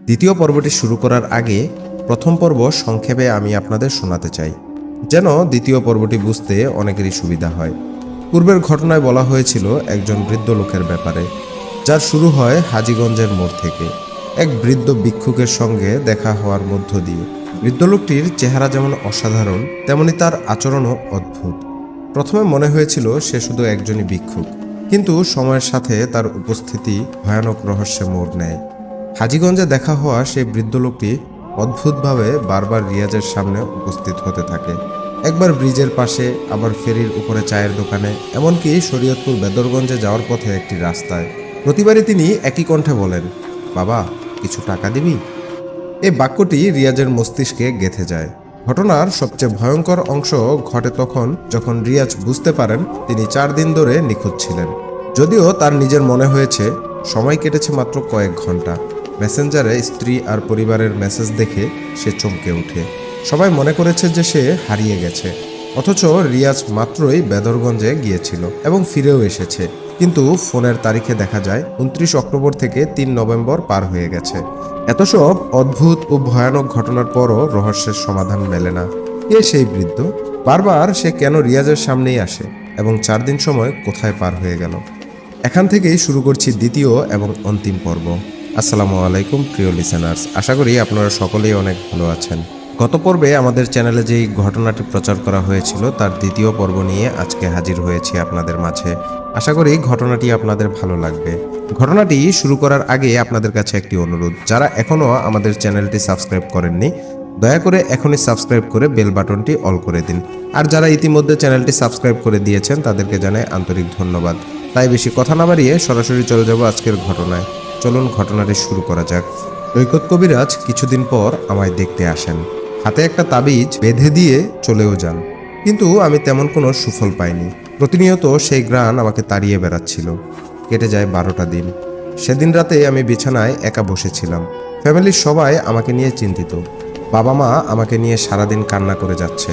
দ্বিতীয় পর্বটি শুরু করার আগে প্রথম পর্ব সংক্ষেপে আমি আপনাদের শোনাতে চাই, যেন দ্বিতীয় পর্বটি বুঝতে অনেকেরই সুবিধা হয়। পূর্বের ঘটনায় বলা হয়েছিল একজন বৃদ্ধ লোকের ব্যাপারে, যার শুরু হয় হাজীগঞ্জের মোড় থেকে এক বৃদ্ধ ভিক্ষুকের সঙ্গে দেখা হওয়ার মধ্য দিয়ে। বৃদ্ধ লোকটির চেহারা যেমন অসাধারণ, তেমনি তার আচরণও অদ্ভুত। প্রথমে মনে হয়েছিল সে শুধু একজনই ভিক্ষুক, কিন্তু সময়ের সাথে তার উপস্থিতি ভয়ানক রহস্যে মোড় নেয়। হাজীগঞ্জে দেখা হওয়া সেই বৃদ্ধ লোকটি অদ্ভুতভাবে বারবার রিয়াজের সামনে উপস্থিত হতে থাকে। একবার ব্রিজের পাশে, আবার ফেরির উপরে চায়ের দোকানে, এমনকি শরীয়তপুর বেদরগঞ্জে যাওয়ার পথে একটি রাস্তায়। প্রতিবারই তিনি একই কণ্ঠে বলেন, বাবা কিছু টাকা দিবি। এই বাক্যটি রিয়াজের মস্তিষ্কে গেঁথে যায়। ঘটনার সবচেয়ে ভয়ঙ্কর অংশ ঘটে তখন, যখন রিয়াজ বুঝতে পারেন তিনি 4 দিন ধরে নিখোঁজ ছিলেন। যদিও তার নিজের মনে হয়েছে সময় কেটেছে মাত্র কয়েক ঘন্টা। মেসেঞ্জারে স্ত্রী আর পরিবারের মেসেজ দেখে সে চমকে ওঠে। সবাই মনে করেছে যে সে হারিয়ে গেছে, অথচ রিয়াজ মাত্রই বেদরগঞ্জে গিয়েছিল এবং ফিরেও এসেছে। কিন্তু ফোনের তারিখে দেখা যায় 29 অক্টোবর থেকে 3 নভেম্বর পার হয়ে গেছে। এত সব অদ্ভুত ও ভয়ানক ঘটনার পরও রহস্যের সমাধান মেলে না। কে সেই বৃদ্ধ? বারবার সে কেন রিয়াজের সামনেই আসে? এবং 4 দিন সময় কোথায় পার হয়ে গেল? এখান থেকেই শুরু করছি দ্বিতীয় এবং অন্তিম পর্ব। আসসালামু আলাইকুম প্রিয় লিসেনার্স, আশা করি আপনারা সকলেই অনেক ভালো আছেন। গত পর্বে আমাদের চ্যানেলে যেই ঘটনাটি প্রচার করা হয়েছিল তার দ্বিতীয় পর্ব নিয়ে আজকে হাজির হয়েছি আপনাদের মাঝে। আশা করি ঘটনাটি আপনাদের ভালো লাগবে। ঘটনাটি শুরু করার আগে আপনাদের কাছে একটি অনুরোধ, যারা এখনও আমাদের চ্যানেলটি সাবস্ক্রাইব করেননি, দয়া করে এখনই সাবস্ক্রাইব করে বেল বাটনটি অল করে দিন। আর যারা ইতিমধ্যে চ্যানেলটি সাবস্ক্রাইব করে দিয়েছেন তাদেরকে জানাই আন্তরিক ধন্যবাদ। তাই বেশি কথা না বাড়িয়ে সরাসরি চলে যাব আজকের ঘটনায়। চলুন ঘটনাটি শুরু করা যাক। সৈকত কবিরাজ কিছুদিন পর আমায় দেখতে আসেন। হাতে একটা তাবিজ বেঁধে দিয়ে চলেও যান, কিন্তু আমি তেমন কোনো সুফল পাইনি। প্রতিনিয়ত সেই গ্রাণ আমাকে তাড়িয়ে বেড়াচ্ছিল। কেটে যায় 12টা দিন। সেদিন রাতে আমি বিছানায় একা বসেছিলাম। ফ্যামিলির সবাই আমাকে নিয়ে চিন্তিত। বাবা মা আমাকে নিয়ে সারাদিন কান্না করে যাচ্ছে।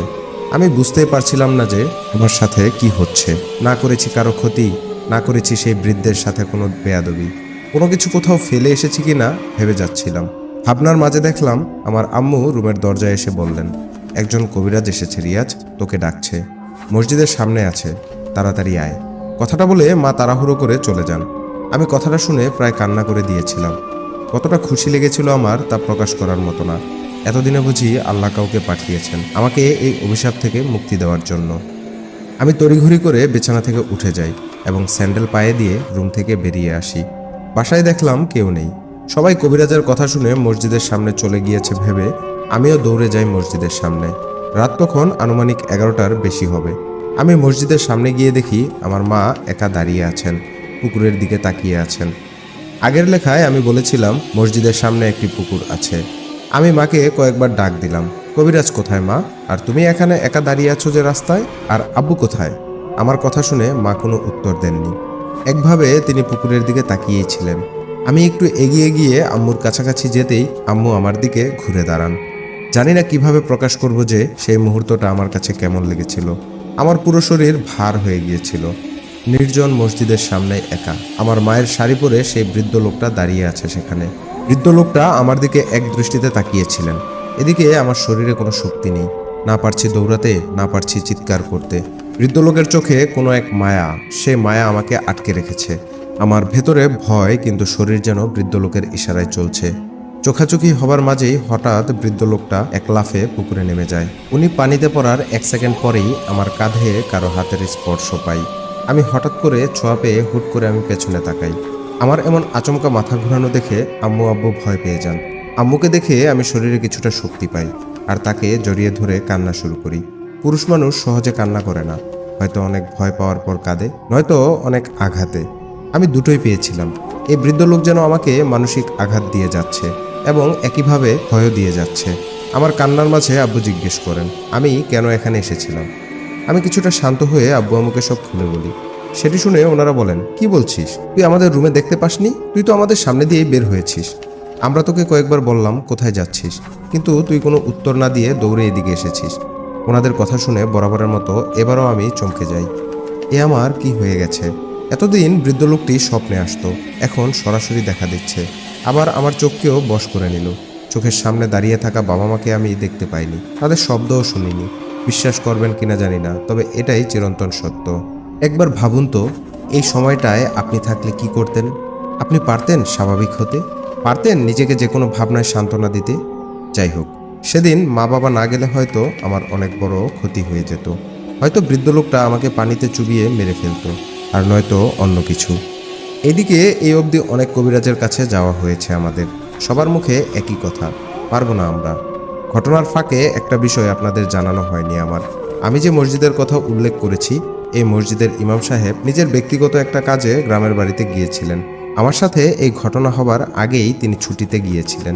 আমি বুঝতেই পারছিলাম না যে আমার সাথে কি হচ্ছে। না করেছি কারো ক্ষতি, না করেছি সেই বৃদ্ধের সাথে কোনো বেয়াদবি, কোনো কিছু কোথাও ফেলে এসেছি কি না ভেবে যাচ্ছিলাম। ভাবনার মাঝে দেখলাম আমার আম্মু রুমের দরজায় এসে বললেন, একজন কবিরাজ এসেছে রিয়াজ, তোকে ডাকছে, মসজিদের সামনে আছে, তাড়াতাড়ি আয়। কথাটা বলে মা তাড়াহুড়ো করে চলে যান। আমি কথাটা শুনে প্রায় কান্না করে দিয়েছিলাম। কতটা খুশি লেগেছিল আমার তা প্রকাশ করার মতো না। এতদিনে বুঝি আল্লাহ কাউকে পাঠিয়েছেন আমাকে এই অভিশাপ থেকে মুক্তি দেওয়ার জন্য। আমি তড়িঘড়ি করে বিছানা থেকে উঠে যাই এবং স্যান্ডেল পায়ে দিয়ে রুম থেকে বেরিয়ে আসি। বাসায় দেখলাম কেউ নেই। সবাই কবিরাজের কথা শুনে মসজিদের সামনে চলে গিয়েছে ভেবে আমিও দৌড়ে যাই মসজিদের সামনে। রাত তখন আনুমানিক 11টার বেশি হবে। আমি মসজিদের সামনে গিয়ে দেখি আমার মা একা দাঁড়িয়ে আছেন, পুকুরের দিকে তাকিয়ে আছেন। আগের লেখায় আমি বলেছিলাম মসজিদের সামনে একটি পুকুর আছে। আমি মাকে কয়েকবার ডাক দিলাম, কবিরাজ কোথায় মা? আর তুমি এখানে একা দাঁড়িয়ে আছো যে রাস্তায়? আর আব্বু কোথায়? আমার কথা শুনে মা কোনো উত্তর দেননি। একভাবে তিনি পুকুরের দিকে তাকিয়েই ছিলেন। আমি একটু এগিয়ে গিয়ে আম্মুর কাছাকাছি যেতেই আম্মু আমার দিকে ঘুরে দাঁড়ান। জানি না কিভাবে প্রকাশ করব যে সেই মুহূর্তটা আমার কাছে কেমন লেগেছিল। আমার পুরো শরীর ভার হয়ে গিয়েছিল। নির্জন মসজিদের সামনে একা, আমার মায়ের শাড়ি পরে সেই বৃদ্ধ লোকটা দাঁড়িয়ে আছে সেখানে। বৃদ্ধ লোকটা আমার দিকে এক দৃষ্টিতে তাকিয়েছিলেন। এদিকে আমার শরীরে কোনো শক্তি নেই, না পারছি দৌড়াতে, না পারছি চিৎকার করতে। বৃদ্ধ লোকের চোখে কোনো এক মায়া, সে মায়া আমাকে আটকে রেখেছে। আমার ভেতরে ভয়, কিন্তু শরীর যেন বৃদ্ধ লোকের ইশারায় চলছে। চোখাচোখি হবার মাঝেই হঠাৎ বৃদ্ধ লোকটা এক লাফে পুকুরে নেমে যায়। উনি পানিতে পড়ার 1 সেকেন্ড পরেই আমার কাঁধে কারো হাতের স্পর্শ পাই। আমি হঠাৎ করে ছোঁয়া পেয়ে হুট করে আমি পেছনে তাকাই। আমার এমন আচমকা মাথা ঘোরানো দেখে আম্মু আব্বু ভয় পেয়ে যান। আম্মুকে দেখে আমি শরীরে কিছুটা শক্তি পাই আর তাকে জড়িয়ে ধরে কান্না শুরু করি। পুরুষ মানুষ সহজে কান্না করে না, হয়তো অনেক ভয় পাওয়ার পর কাঁদে, নয়তো অনেক আঘাতে। আমি দুটোই পেয়েছিলাম। এই বৃদ্ধ লোক যেন আমাকে মানসিক আঘাত দিয়ে যাচ্ছে এবং একইভাবে ভয়ও দিয়ে যাচ্ছে। আমার কান্নার মাঝে আব্বু জিজ্ঞেস করেন আমি কেন এখানে এসেছিলাম। আমি কিছুটা শান্ত হয়ে আব্বু আম্মুকে সব খুলে বলি। সেটি শুনে ওনারা বলেন, কি বলছিস? তুই আমাদের রুমে দেখতে পাসনি? তুই তো আমাদের সামনে দিয়েই বের হয়েছিস। আমরা তোকে কয়েকবার বললাম কোথায় যাচ্ছিস, কিন্তু তুই কোনো উত্তর না দিয়ে দৌড়ে এদিকে এসেছিস। ওনাদের কথা শুনে বরাবরের মতো এবারও আমি চমকে যাই। এ আমার কি হয়ে গেছে? এতদিন বৃদ্ধ লোকটি স্বপ্নে আসতো, এখন সরাসরি দেখা দিচ্ছে। আবার আমার চোখকেও বশ করে নিল। চোখের সামনে দাঁড়িয়ে থাকা বাবা মাকে আমি দেখতে পাইনি, তাদের শব্দও শুনিনি। বিশ্বাস করবেন কিনা জানি না, তবে এটাই চিরন্তন সত্য। একবার ভাবুন তো, এই সময়টায় আপনি থাকলে কি করতেন? আপনি পারতেন স্বাভাবিক হতে? পারতেন নিজেকে যে কোনো ভাবনায় সান্ত্বনা দিতে? যাই হোক, সেদিন মা বাবা না গেলে হয়তো আমার অনেক বড় ক্ষতি হয়ে যেত। হয়তো বৃদ্ধ লোকটা আমাকে পানিতে চুবিয়ে মেরে ফেলতো, আর নয়তো অন্য কিছু। এদিকে এই অবধি অনেক কবিরাজের কাছে যাওয়া হয়েছে আমাদের, সবার মুখে একই কথা, পারবো না আমরা। ঘটনার ফাঁকে একটা বিষয় আপনাদের জানানো হয়নি আমার। আমি যে মসজিদের কথা উল্লেখ করেছি, এই মসজিদের ইমাম সাহেব নিজের ব্যক্তিগত একটা কাজে গ্রামের বাড়িতে গিয়েছিলেন। আমার সাথে এই ঘটনা হবার আগেই তিনি ছুটিতে গিয়েছিলেন।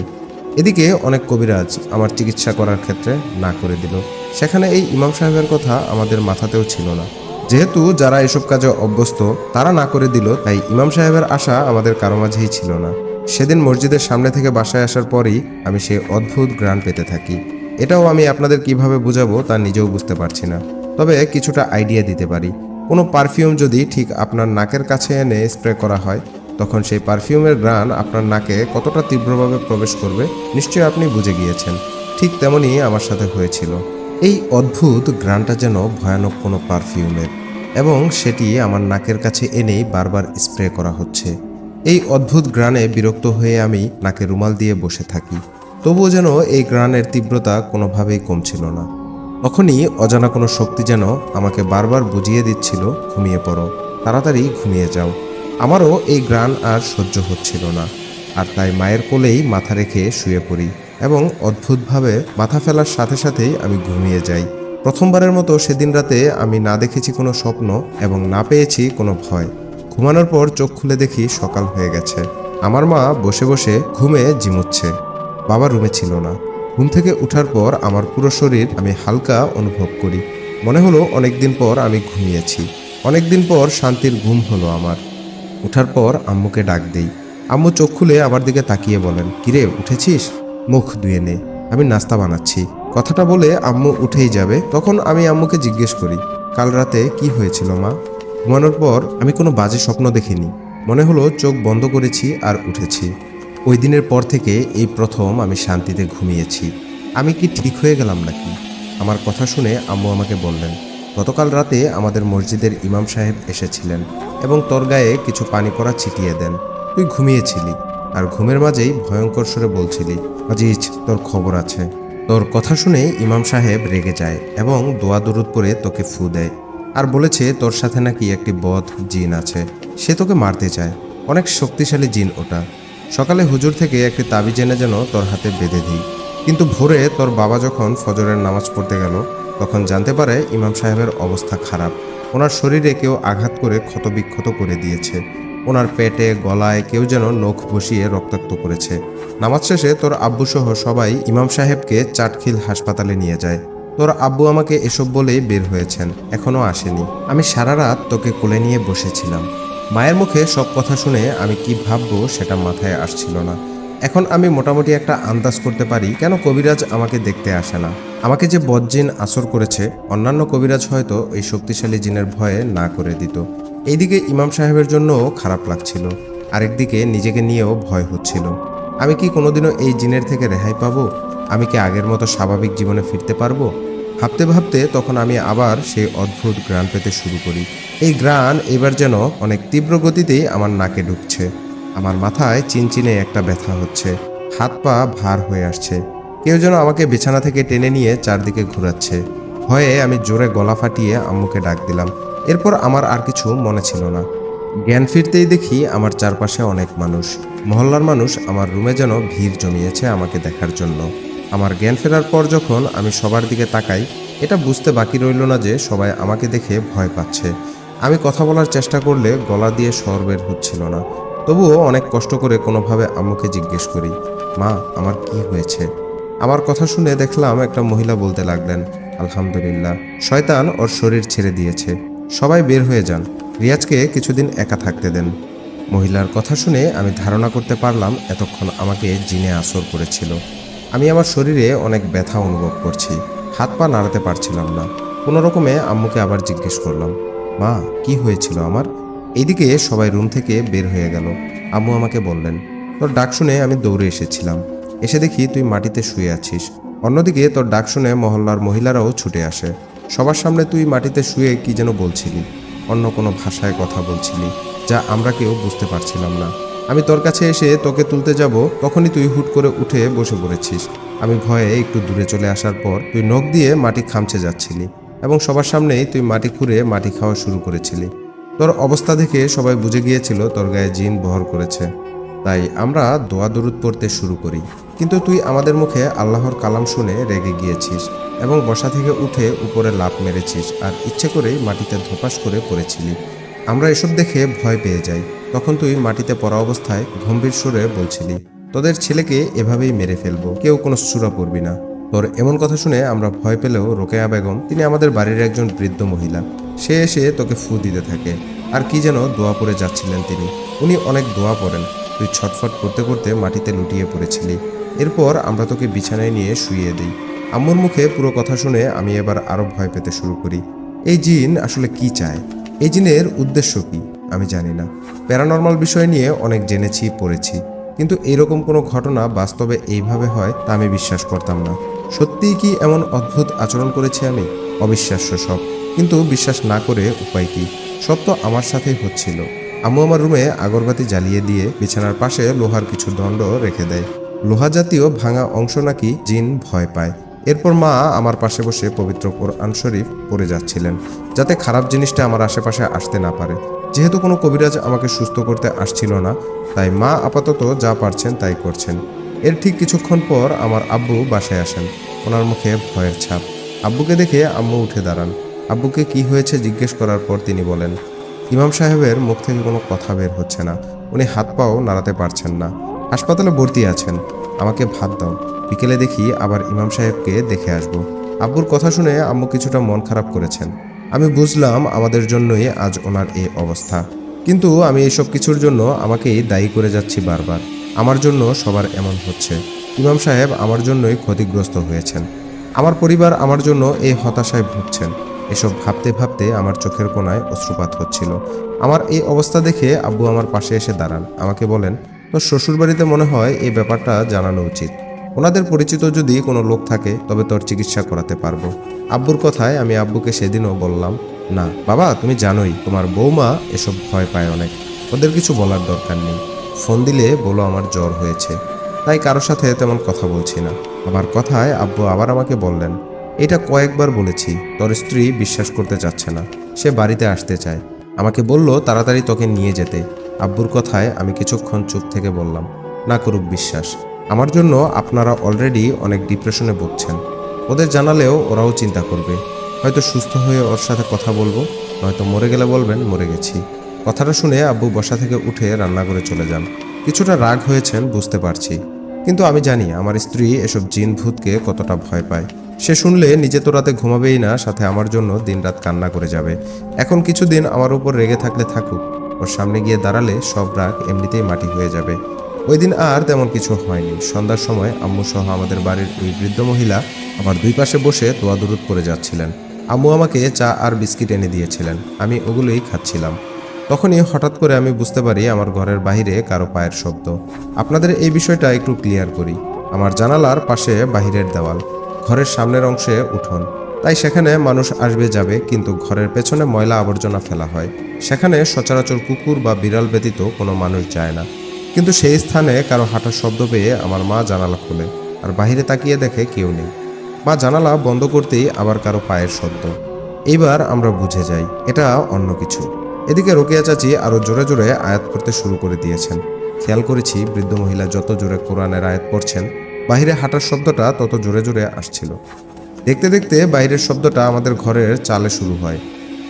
এদিকে অনেক কবিরাজ আমার চিকিৎসা করার ক্ষেত্রে না করে দিল। সেখানে এই ইমাম সাহেবের কথা আমাদের মাথাতেও ছিল না। যেহেতু যারা এসব কাজে অভ্যস্ত তারা না করে দিল, তাই ইমাম সাহেবের আশা আমাদের কারো মাঝেই ছিল না। সেদিন মসজিদের সামনে থেকে বাসায় আসার পরই আমি সেই অদ্ভুত ঘ্রাণ পেতে থাকি। এটাও আমি আপনাদের কিভাবে বুঝাবো তা নিজেও বুঝতে পারছি না, তবে কিছুটা আইডিয়া দিতে পারি। কোনো পারফিউম যদি ঠিক আপনার নাকের কাছে এনে স্প্রে করা হয়, তখন সেই পারফিউমের ঘ্রাণ আপনার নাকে কতটা তীব্রভাবে প্রবেশ করবে নিশ্চয়ই আপনি বুঝে গিয়েছেন। ঠিক তেমনই আমার সাথে হয়েছিল। এই অদ্ভুত ঘ্রাণটা যেন ভয়ানক কোনো পারফিউমের, এবং সেটি আমার নাকের কাছে এনেই বারবার স্প্রে করা হচ্ছে। এই অদ্ভুত ঘ্রাণে বিরক্ত হয়ে আমি নাকে রুমাল দিয়ে বসে থাকি, তবুও যেন এই ঘ্রাণের তীব্রতা কোনোভাবেই কমছিল না। তখনই অজানা কোনো শক্তি যেন আমাকে বারবার বুঝিয়ে দিচ্ছিল, ঘুমিয়ে পড়ো, তাড়াতাড়ি ঘুমিয়ে যাও। আমারও এই ঘ্রাণ আর সহ্য হচ্ছিল না, আর তাই মায়ের কোলেই মাথা রেখে শুয়ে পড়ি, এবং অদ্ভুতভাবে মাথা ফেলার সাথে সাথেই আমি ঘুমিয়ে যাই। প্রথমবারের মতো সেদিন রাতে আমি না দেখেছি কোনো স্বপ্ন এবং না পেয়েছি কোনো ভয়। ঘুমানোর পর চোখ খুলে দেখি সকাল হয়ে গেছে। আমার মা বসে বসে ঘুমে ঝিমুচ্ছে। বাবা রুমে ছিল না। ঘুম থেকে ওঠার পর আমার পুরো শরীর আমি হালকা অনুভব করি। মনে হলো অনেকদিন পর আমি ঘুমিয়েছি। অনেকদিন পর শান্তির ঘুম হলো আমার। ওঠার পর আম্মুকে ডাক দেই। আম্মু চোখ খুলে আমার দিকে তাকিয়ে বলেন, কিরে উঠেছিস? মুখ ধুয়ে নে, আমি নাস্তা বানাচ্ছি। কথাটা বলে আম্মু উঠেই যাবে, তখন আমি আম্মুকে জিজ্ঞেস করি, কাল রাতে কি হয়েছিল মা? ঘুমানোর পর আমি কোনো বাজে স্বপ্ন দেখিনি। মনে হলো চোখ বন্ধ করেছি আর উঠেছি। ওই দিনের পর থেকে এই প্রথম আমি শান্তিতে ঘুমিয়েছি। আমি কি ঠিক হয়ে গেলাম নাকি? আমার কথা শুনে আম্মু আমাকে বললেন, গতকাল রাতে আমাদের মসজিদের ইমাম সাহেব এসেছিলেন এবং তোর গায়ে কিছু পানি পড়া ছিটিয়ে দেন। তুই ঘুমিয়েছিলি আর ঘুমের মাঝেই ভয়ঙ্কর সুরে বলছিলি, আজিজ তোর খবর আছে। তোর কথা শুনে ইমাম সাহেব রেগে যায় এবং দোয়া দরুদ করে তোকে ফু দেয়, আর বলেছে তোর সাথে নাকি একটি বদ জিন আছে, সে তোকে মারতে চায়। অনেক শক্তিশালী জিন ওটা। সকালে হুজুর থেকে একটি তাবিজ এনে যেন তোর হাতে বেঁধে দিই, কিন্তু ভোরে তোর বাবা যখন ফজরের নামাজ পড়তে গেল তখন জানতে পারে ইমাম সাহেবের অবস্থা খারাপ। ওনার শরীরে কেউ আঘাত করে ক্ষতবিক্ষত করে দিয়েছে। ওনার পেটে গলায় কেউ যেন নখ বসিয়ে রক্তাক্ত করেছে। নামাজ শেষে তোর আব্বু সহ সবাই ইমাম সাহেবকে চাটখিল হাসপাতালে নিয়ে যায়। তোর আব্বু আমাকে এসব বলেই বের হয়েছেন, এখনো আসেনি। আমি সারা রাত তোকে কোলে নিয়ে বসেছিলাম। মায়ের মুখে সব কথা শুনে আমি কি ভাববো সেটা মাথায় আসছিল না। এখন আমি মোটামুটি একটা আন্দাজ করতে পারি কেন কবিরাজ আমাকে দেখতে আসে না। আমাকে যে বদজিন আসর করেছে, অন্যান্য কবিরাজ হয়তো এই শক্তিশালী জিনের ভয়ে না করে দিত। এইদিকে ইমাম সাহেবের জন্যও খারাপ লাগছিল, আরেকদিকে নিজেকে নিয়েও ভয় হচ্ছিল। আমি কি কোনোদিনও এই জিনের থেকে রেহাই পাবো? আমি কি আগের মতো স্বাভাবিক জীবনে ফিরতে পারবো? ভাবতে ভাবতে তখন আমি আবার সেই অদ্ভুত ঘ্রাণ পেতে শুরু করি। এই ঘ্রাণ এবার যেন অনেক তীব্র গতিতেই আমার নাকে ঢুকছে। আমার মাথায় চিনচিনে একটা ব্যথা হচ্ছে, হাত পা ভার হয়ে আসছে। কেউ যেন আমাকে বিছানা থেকে টেনে নিয়ে চারদিকে ঘোরাচ্ছে। ভয়ে আমি জোরে গলা ফাটিয়ে আম্মুকে ডাক দিলাম। এরপর আমার আর কিছু মনে ছিল না। জ্ঞান ফিরতেই দেখি আমার চারপাশে অনেক মানুষ। মহল্লার মানুষ আমার রুমে যেন ভিড় জমিয়েছে আমাকে দেখার জন্য। আমার জ্ঞান ফেরার পর যখন আমি সবার দিকে তাকাই, এটা বুঝতে বাকি রইল না যে সবাই আমাকে দেখে ভয় পাচ্ছে। আমি কথা বলার চেষ্টা করলে গলা দিয়ে স্বর বের হচ্ছিল না। তবুও অনেক কষ্ট করে কোনোভাবে আম্মুকে জিজ্ঞেস করি, মা আমার কি হয়েছে? আমার কথা শুনে দেখলাম একটা মহিলা বলতে লাগলেন, আলহামদুলিল্লাহ, শয়তান ওর শরীর ছেড়ে দিয়েছে, সবাই বের হয়ে যান, রিয়াজকে কিছুদিন একা থাকতে দেন। মহিলার কথা শুনে আমি ধারণা করতে পারলাম এতক্ষণ আমাকে জিনে আসর করেছিল। আমি আমার শরীরে অনেক ব্যথা অনুভব করছি, হাত পা নাড়াতে পারছিলাম না। কোনো রকমে আম্মুকে আবার জিজ্ঞেস করলাম, মা কি হয়েছিল আমার? এইদিকে সবাই রুম থেকে বের হয়ে গেল। আম্মু আমাকে বললেন, তোর ডাক শুনে আমি দৌড়ে এসেছিলাম। এসে দেখি তুই মাটিতে শুয়ে আছিস। অন্যদিকে তোর ডাক শুনে মহল্লার মহিলারাও ছুটে আসে। সবার সামনে তুই মাটিতে শুয়ে কি যেন বলছিলি, অন্য কোনো ভাষায় কথা বলছিলি, যা আমরা কেউ বুঝতে পারছিলাম না। আমি তোর কাছে এসে তোকে তুলতে যাব, তখনই তুই হুট করে উঠে বসে পড়েছিস। আমি ভয়ে একটু দূরে চলে আসার পর তুই নখ দিয়ে মাটি খামচে যাচ্ছিলি এবং সবার সামনেই তুই মাটি খুঁড়ে মাটি খাওয়া শুরু করেছিলি। তোর অবস্থা দেখে সবাই বুঝে গিয়েছিল তোর গায়ে জিন বহর করেছে। তাই আমরা দোয়া দরুদ পড়তে শুরু করি, কিন্তু তুই আমাদের মুখে আল্লাহর কালাম শুনে রেগে গিয়েছিস এবং বসা থেকে উঠে উপরে লাফ মেরেছিস আর ইচ্ছে করেই মাটিতে ধপাস করে পড়েছিলি। আমরা এসব দেখে ভয় পেয়ে যাই। তখন তুই মাটিতে পড়া অবস্থায় গম্ভীর সুরে বলছিলি, তোদের ছেলেকে এভাবেই মেরে ফেলবো, কেউ কোনো সূরা পড়বি না। তোর এমন কথা শুনে আমরা ভয় পেলেও রোকেয়া বেগম, তিনি আমাদের বাড়ির একজন বৃদ্ধ মহিলা, সে এসে তোকে ফু দিতে থাকে আর কি যেন দোয়া পড়ে যাচ্ছিলেন তিনি। উনি অনেক দোয়া পড়েন। তুই ছটফট করতে করতে মাটিতে লুটিয়ে পড়েছিলি। এরপর আমরা তোকে বিছানায় নিয়ে শুইয়ে দিই। আম্মুর মুখে পুরো কথা শুনে আমি এবার আরো ভয় পেতে শুরু করি। এই জিন আসলে কি চায়? এই জিনের উদ্দেশ্য কি? আমি জানি না। প্যারানর্মাল বিষয় নিয়ে অনেক জেনেছি, পড়েছি, কিন্তু এরকম কোনো ঘটনা বাস্তবে এইভাবে হয় তা আমি বিশ্বাস করতাম না। সত্যিই কি এমন অদ্ভুত আচরণ করেছি আমি? অবিশ্বাস্য সব, কিন্তু বিশ্বাস না করে উপায় কি? সব তো আমার সাথেই হচ্ছিল। আম্মু আমার রুমে আগরবাতি জ্বালিয়ে দিয়ে বিছানার পাশে লোহার কিছু দণ্ড রেখে দেয়। লোহা জাতীয় ভাঙা অংশ নাকি জিন ভয় পায়। এরপর মা আমার পাশে বসে পবিত্র কোরআন শরীফ পড়ে যাচ্ছিলেন, যাতে খারাপ জিনিসটা আমার আশেপাশে আসতে না পারে। যেহেতু কোনো কবিরাজ আমাকে সুস্থ করতে আসছিল না, তাই মা আপাতত যা পারছেন তাই করছেন। এর ঠিক কিছুক্ষণ পর আমার আব্বু বাসায় আসেন। ওনার মুখে ভয়ের ছাপ। আব্বুকে দেখে আম্মু উঠে দাঁড়ান। আব্বুকে কি হয়েছে জিজ্ঞেস করার পর তিনি বলেন, ইমাম সাহেবের মুখ থেকে কোনো কথা বের হচ্ছে না, উনি হাত পাও নাড়াতে পারছেন না, হাসপাতালে ভর্তি আছেন। আমাকে ভাত দাও, বিকেলে দেখি আবার ইমাম সাহেবকে দেখে আসব। আব্বুর কথা শুনে আম্মু কিছুটা মন খারাপ করেছেন। আমি বুঝলাম আমাদের জন্যই আজ ওনার এই অবস্থা, কিন্তু আমি এইসব কিছুর জন্য আমাকেই দায়ী করে যাচ্ছি বারবার। আমার জন্য সবার এমন হচ্ছে। ইমাম সাহেব আমার জন্যই ক্ষতিগ্রস্ত হয়েছেন। আমার পরিবার আমার জন্য এই হতাশায় ভুগছেন। এসব ভাবতে ভাবতে আমার চোখের কোণায় অশ্রুপাত হচ্ছিল। আমার এই অবস্থা দেখে আব্বু আমার পাশে এসে দাঁড়ান। আমাকে বলেন, তোর শ্বশুরবাড়িতে মনে হয় এই ব্যাপারটা জানানো উচিত। ওনাদের পরিচিত যদি কোনো লোক থাকে তবে তোর চিকিৎসা করাতে পারবো। আব্বুর কথায় আমি আব্বুকে সেদিনও বললাম, না বাবা, তুমি জানোই তোমার বৌমা এসব ভয় পায় অনেক, ওদের কিছু বলার দরকার নেই। ফোন দিলে বলো আমার জ্বর হয়েছে, তাই কারোর সাথে তেমন কথা বলছি না। আমার কথায় আব্বু আবার আমাকে বললেন, এটা কয়েকবার বলেছি, তোর স্ত্রী বিশ্বাস করতে চাচ্ছে না, সে বাড়িতে আসতে চায়। আমাকে বলল তাড়াতাড়ি তোকে নিয়ে যেতে। আব্বুর কথায় আমি কিছুক্ষণ চুপ থেকে বললাম, না করুক বিশ্বাস, আমার জন্য আপনারা অলরেডি অনেক ডিপ্রেশনে ভুগছেন। ওদের জানালেও ওরাও চিন্তা করবে। হয়তো সুস্থ হয়ে ওর সাথে কথা বলবো, নয়তো মরে গেলে বলবেন মরে গেছি। কথাটা শুনে আব্বু বসা থেকে উঠে রান্নাঘরে চলে যান। কিছুটা রাগ হয়েছেন বুঝতে পারছি, কিন্তু আমি জানি আমার স্ত্রী এসব জিন ভূতকে কতটা ভয় পায়। সে শুনলে নিজে তো রাতে ঘুমাবেই না, সাথে আমার জন্য দিনরাত কান্না করে যাবে। এখন কিছুদিন আমার উপর রেগে থাকলে থাকুক, ওর সামনে গিয়ে দাঁড়ালে সব রাগ এমনিতেই মাটি হয়ে যাবে। ওই দিন আর তেমন কিছু হয়নি। সন্ধ্যার সময় আম্মু সহ আমাদের বাড়ির ওই বৃদ্ধ মহিলা আমার দুই পাশে বসে দোয়া দরুদ করে যাচ্ছিলেন। আম্মু আমাকে চা আর বিস্কিট এনে দিয়েছিলেন, আমি ওগুলোই খাচ্ছিলাম। তখনই হঠাৎ করে আমি বুঝতে পারি আমার ঘরের বাইরে কারো পায়ের শব্দ। আপনাদের এই বিষয়টা একটু ক্লিয়ার করি। আমার জানালার পাশে বাহিরের দেওয়াল, ঘরের সামনের অংশে উঠোন, তাই সেখানে মানুষ আসবে যাবে, কিন্তু ঘরের পেছনে ময়লা আবর্জনা ফেলা হয়। সেখানে সচরাচর কুকুর বা বিড়াল ব্যতীত কোনো মানুষ যায় না। কিন্তু সেই স্থানে কারো হাঁটার শব্দ পেয়ে আমার মা জানালা খোলে আর বাইরে তাকিয়ে দেখে কেউ নেই। মা জানালা বন্ধ করতেই আবার কারো পায়ের শব্দ। এইবার আমরা বুঝে যাই এটা অন্য কিছু। এদিকে রোকেয়া চাচি আরো জোরে জোরে আয়াত পড়তে শুরু করে দিয়েছেন। খেয়াল করেছি বৃদ্ধ মহিলা যত জোরে কোরআনের আয়াত পড়ছেন, বাইরে হাঁটার শব্দটা তত জোরে জোরে আসছিল। দেখতে দেখতে বাইরের শব্দটা আমাদের ঘরের চালে শুরু হয়।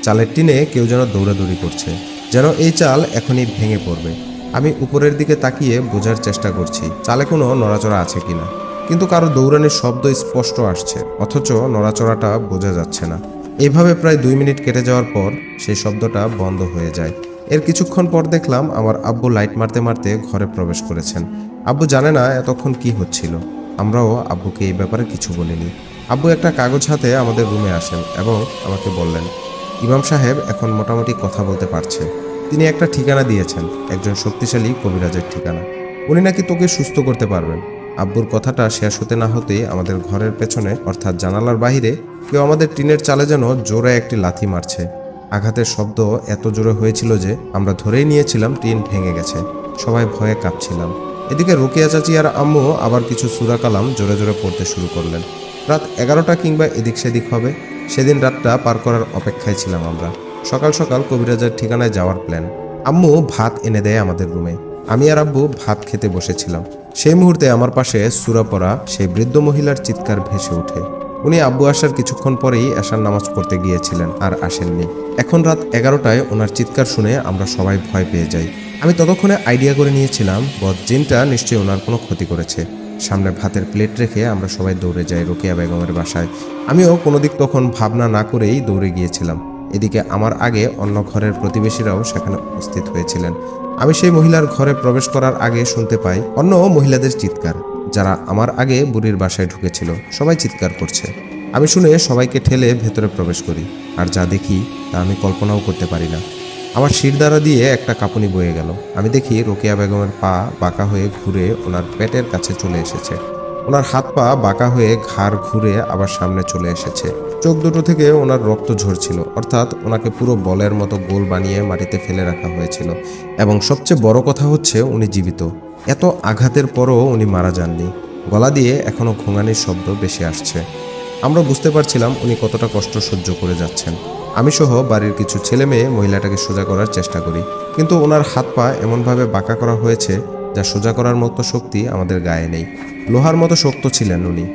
চালের টিনে কেউ যেন দৌড়াদৌড়ি করছে, যেন এই চাল এখনই ভেঙে পড়বে। আমি উপরের দিকে তাকিয়ে বোঝার চেষ্টা করছি চালে কোনো নড়াচড়া আছে কিনা, কিন্তু কারো দৌড়ানোর শব্দ স্পষ্ট আসছে, অথচ নড়াচড়াটা বোঝা যাচ্ছে না। এইভাবে প্রায় 2 মিনিট কেটে যাওয়ার পর সেই শব্দটা বন্ধ হয়ে যায়। এর কিছুক্ষণ পর দেখলাম আমার আব্বু লাইট মারতে মারতে ঘরে প্রবেশ করেছেন। আব্বু জানে না এতক্ষণ কি হচ্ছিল। আমরাও আব্বুকে এই ব্যাপারে কিছু বলিনি। আব্বু একটা কাগজ হাতে আমাদের রুমে আসেন এবং আমাকে বললেন, ইমাম সাহেব এখন মোটামুটি কথা বলতে পারছে। তিনি একটা ঠিকানা দিয়েছেন, একজন শক্তিশালী কবিরাজের ঠিকানা। উনি নাকি তোকে সুস্থ করতে পারবেন। আব্বুর কথাটা শেষ হতে না হতেই আমাদের ঘরের পেছনে অর্থাৎ জানালার বাহিরে কেউ আমাদের টিনের চালে যেন জোরে একটি লাথি মারছে। আঘাতের শব্দ এত জোরে হয়েছিল যে আমরা ধরেই নিয়েছিলাম টিন ভেঙে গেছে। সবাই ভয়ে কাঁপছিলাম। এদিকে রোকেয়া চাচি আর আম্মু আবার কিছু সূরা কালাম জোরে জোরে পড়তে শুরু করলেন। রাত 11টা কিংবা এদিক সেদিক হবে। সেদিন রাতটা পার করার অপেক্ষায় ছিলাম আমরা। সকাল সকাল কবিরাজের ঠিকানায় যাওয়ার প্ল্যান। আম্মু ভাত এনে দেয় আমাদের রুমে। আমি আর আব্বু ভাত খেতে বসেছিলাম। সেই মুহূর্তে আমার পাশে সূরা পড়া সেই বৃদ্ধ মহিলার চিৎকার ভেসে ওঠে। উনি আব্বু আসার কিছুক্ষণ পরেই এশার নামাজ পড়তে গিয়েছিলেন আর আসেননি। এখন রাত 11টায় ওনার চিৎকার শুনে আমরা সবাই ভয় পেয়ে যাই। আমি ততক্ষণে আইডিয়া করে নিয়েছিলাম বদজিনটা নিশ্চয়ই ওনার কোনো ক্ষতি করেছে। সামনে ভাতের প্লেট রেখে আমরা সবাই দৌড়ে যাই রোকেয়া বেগমের বাসায়। আমিও কোনো দিক তখন ভাবনা না করেই দৌড়ে গিয়েছিলাম। এদিকে আমার আগে অন্য ঘরের প্রতিবেশীরাও সেখানে উপস্থিত হয়েছিলেন। আমি সেই মহিলার ঘরে প্রবেশ করার আগে শুনতে পাই অন্য মহিলাদের চিৎকার, যারা আমার আগে বুড়ির বাসায় ঢুকেছিল। সবাই চিৎকার করছে। আমি শুনে সবাইকে ঠেলে ভেতরে প্রবেশ করি। আর যা দেখি তা আমি কল্পনাও করতে পারি না। আমার শিরদাঁড়া দিয়ে একটা কাঁপুনি বয়ে গেল। আমি দেখি রোকেয়া বেগমের পা বাঁকা হয়ে ঘুরে ওনার পেটের কাছে চলে এসেছে। ওনার হাত পা বাঁকা হয়ে ঘাড় ঘুরে আবার সামনে চলে এসেছে। চোখ দুটো থেকে ওনার রক্ত ঝরছিল, অর্থাৎ ওনাকে পুরো বলের মতো গোল বানিয়ে মাটিতে ফেলে রাখা হয়েছিল। এবং সবচেয়ে বড় কথা হচ্ছে উনি জীবিত। এত আঘাতের পরও উনি মারা যাননি। গলা দিয়ে এখনো ঘুঙানির শব্দ বেশি আসছে। আমরা বুঝতে পারছিলাম উনি কতটা কষ্ট সহ্য করে যাচ্ছেন। আমি সহ বাড়ির কিছু ছেলে মেয়ে মহিলাটাকে সোজা করার চেষ্টা করি, কিন্তু ওনার হাত পা এমনভাবে বাঁকা করা হয়েছে যা সোজা করার মতো শক্তি আমাদের গায়ে নেই। লোহার মতো শক্ত ছিলেন উনি।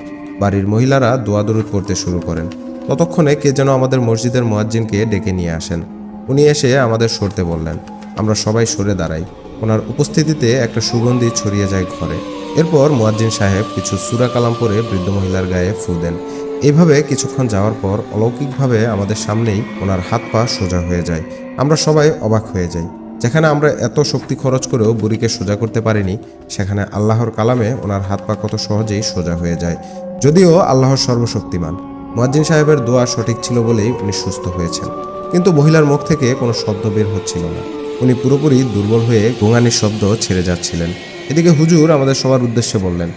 বাড়ির মহিলারা দোয়া দরুদ পড়তে শুরু করেন। ততক্ষণে কে যেন আমাদের মসজিদের মুয়াজ্জিনকে ডেকে নিয়ে আসেন। উনি এসে আমাদের সরতে বললেন। আমরা সবাই সরে দাঁড়াই। ওনার উপস্থিতিতে একটা সুগন্ধি ছড়িয়ে যায় ঘরে। এরপর মুয়াজ্জিন সাহেব কিছু সূরা কালাম পড়ে বৃদ্ধ মহিলার গায়ে ফু দেন। এইভাবে কিছুক্ষণ যাওয়ার পর অলৌকিকভাবে আমাদের সামনেই ওনার হাত পা সোজা হয়ে যায়। আমরা সবাই অবাক হয়ে যাই। যেখানে আমরা এত শক্তি খরচ করেও বুড়িকে সোজা করতে পারিনি, সেখানে আল্লাহর কালামে ওনার হাত পা কত সহজেই সোজা হয়ে যায়। যদিও আল্লাহর সর্বশক্তিমান। মুয়াজ্জিন সাহেবের দোয়া সঠিক ছিল বলেই উনি সুস্থ হয়েছেন। কিন্তু মহিলার মুখ থেকে কোনো শব্দ বের হচ্ছিল না। উনি পুরোপুরি দুর্বল হয়ে গোঙানির শব্দ ছেড়ে যাচ্ছিলেন। এদিকে হুজুর আমাদের সবার উদ্দেশ্যে বললেন,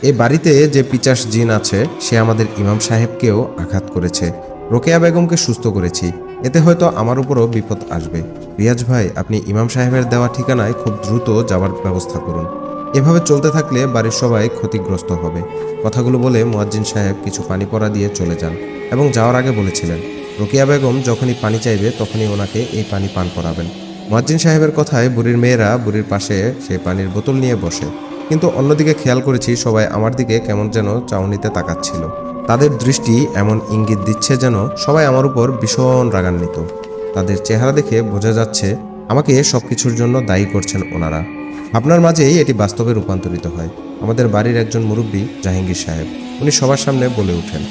এই বাড়িতে যে পিচাস জিন আছে সে আমাদের ইমাম সাহেবকেও আঘাত করেছে। রোকেয়া বেগমকে সুস্থ করেছি, এতে হয়তো আমার উপরও বিপদ আসবে। রিয়াজ ভাই, আপনি ইমাম সাহেবের দেওয়া ঠিকানায় খুব দ্রুত যাওয়ার ব্যবস্থা করুন। এভাবে চলতে থাকলে বাড়ির সবাই ক্ষতিগ্রস্ত হবে। কথাগুলো বলে মুয়াজ্জিন সাহেব কিছু পানি পড়া দিয়ে চলে যান এবং যাওয়ার আগে বলেছিলেন, রোকেয়া বেগম যখনই পানি চাইবে তখনই ওনাকে এই পানি পান করাবেন। মুয়াজ্জিন সাহেবের কথায় বুড়ির মেয়েরা বুড়ির পাশে সেই পানির বোতল নিয়ে বসে। কিন্তু অন্যদিকে খেয়াল করেছি সবাই আমার দিকে কেমন যেন চাউনিতে তাকাচ্ছিল। তাদের দৃষ্টি এমন ইঙ্গিত দিচ্ছে যেন সবাই আমার উপর ভীষণ রাগান্বিত। তাদের চেহারা দেখে বোঝা যাচ্ছে আমাকে সবকিছুর জন্য দায়ী করছেন ওনারা। আপনার মাঝেই এটি বাস্তবে রূপান্তরিত হয়। আমাদের বাড়ির একজন মুরব্বী জাহাঙ্গীর সাহেব, উনি সবার সামনে বলে ওঠেন,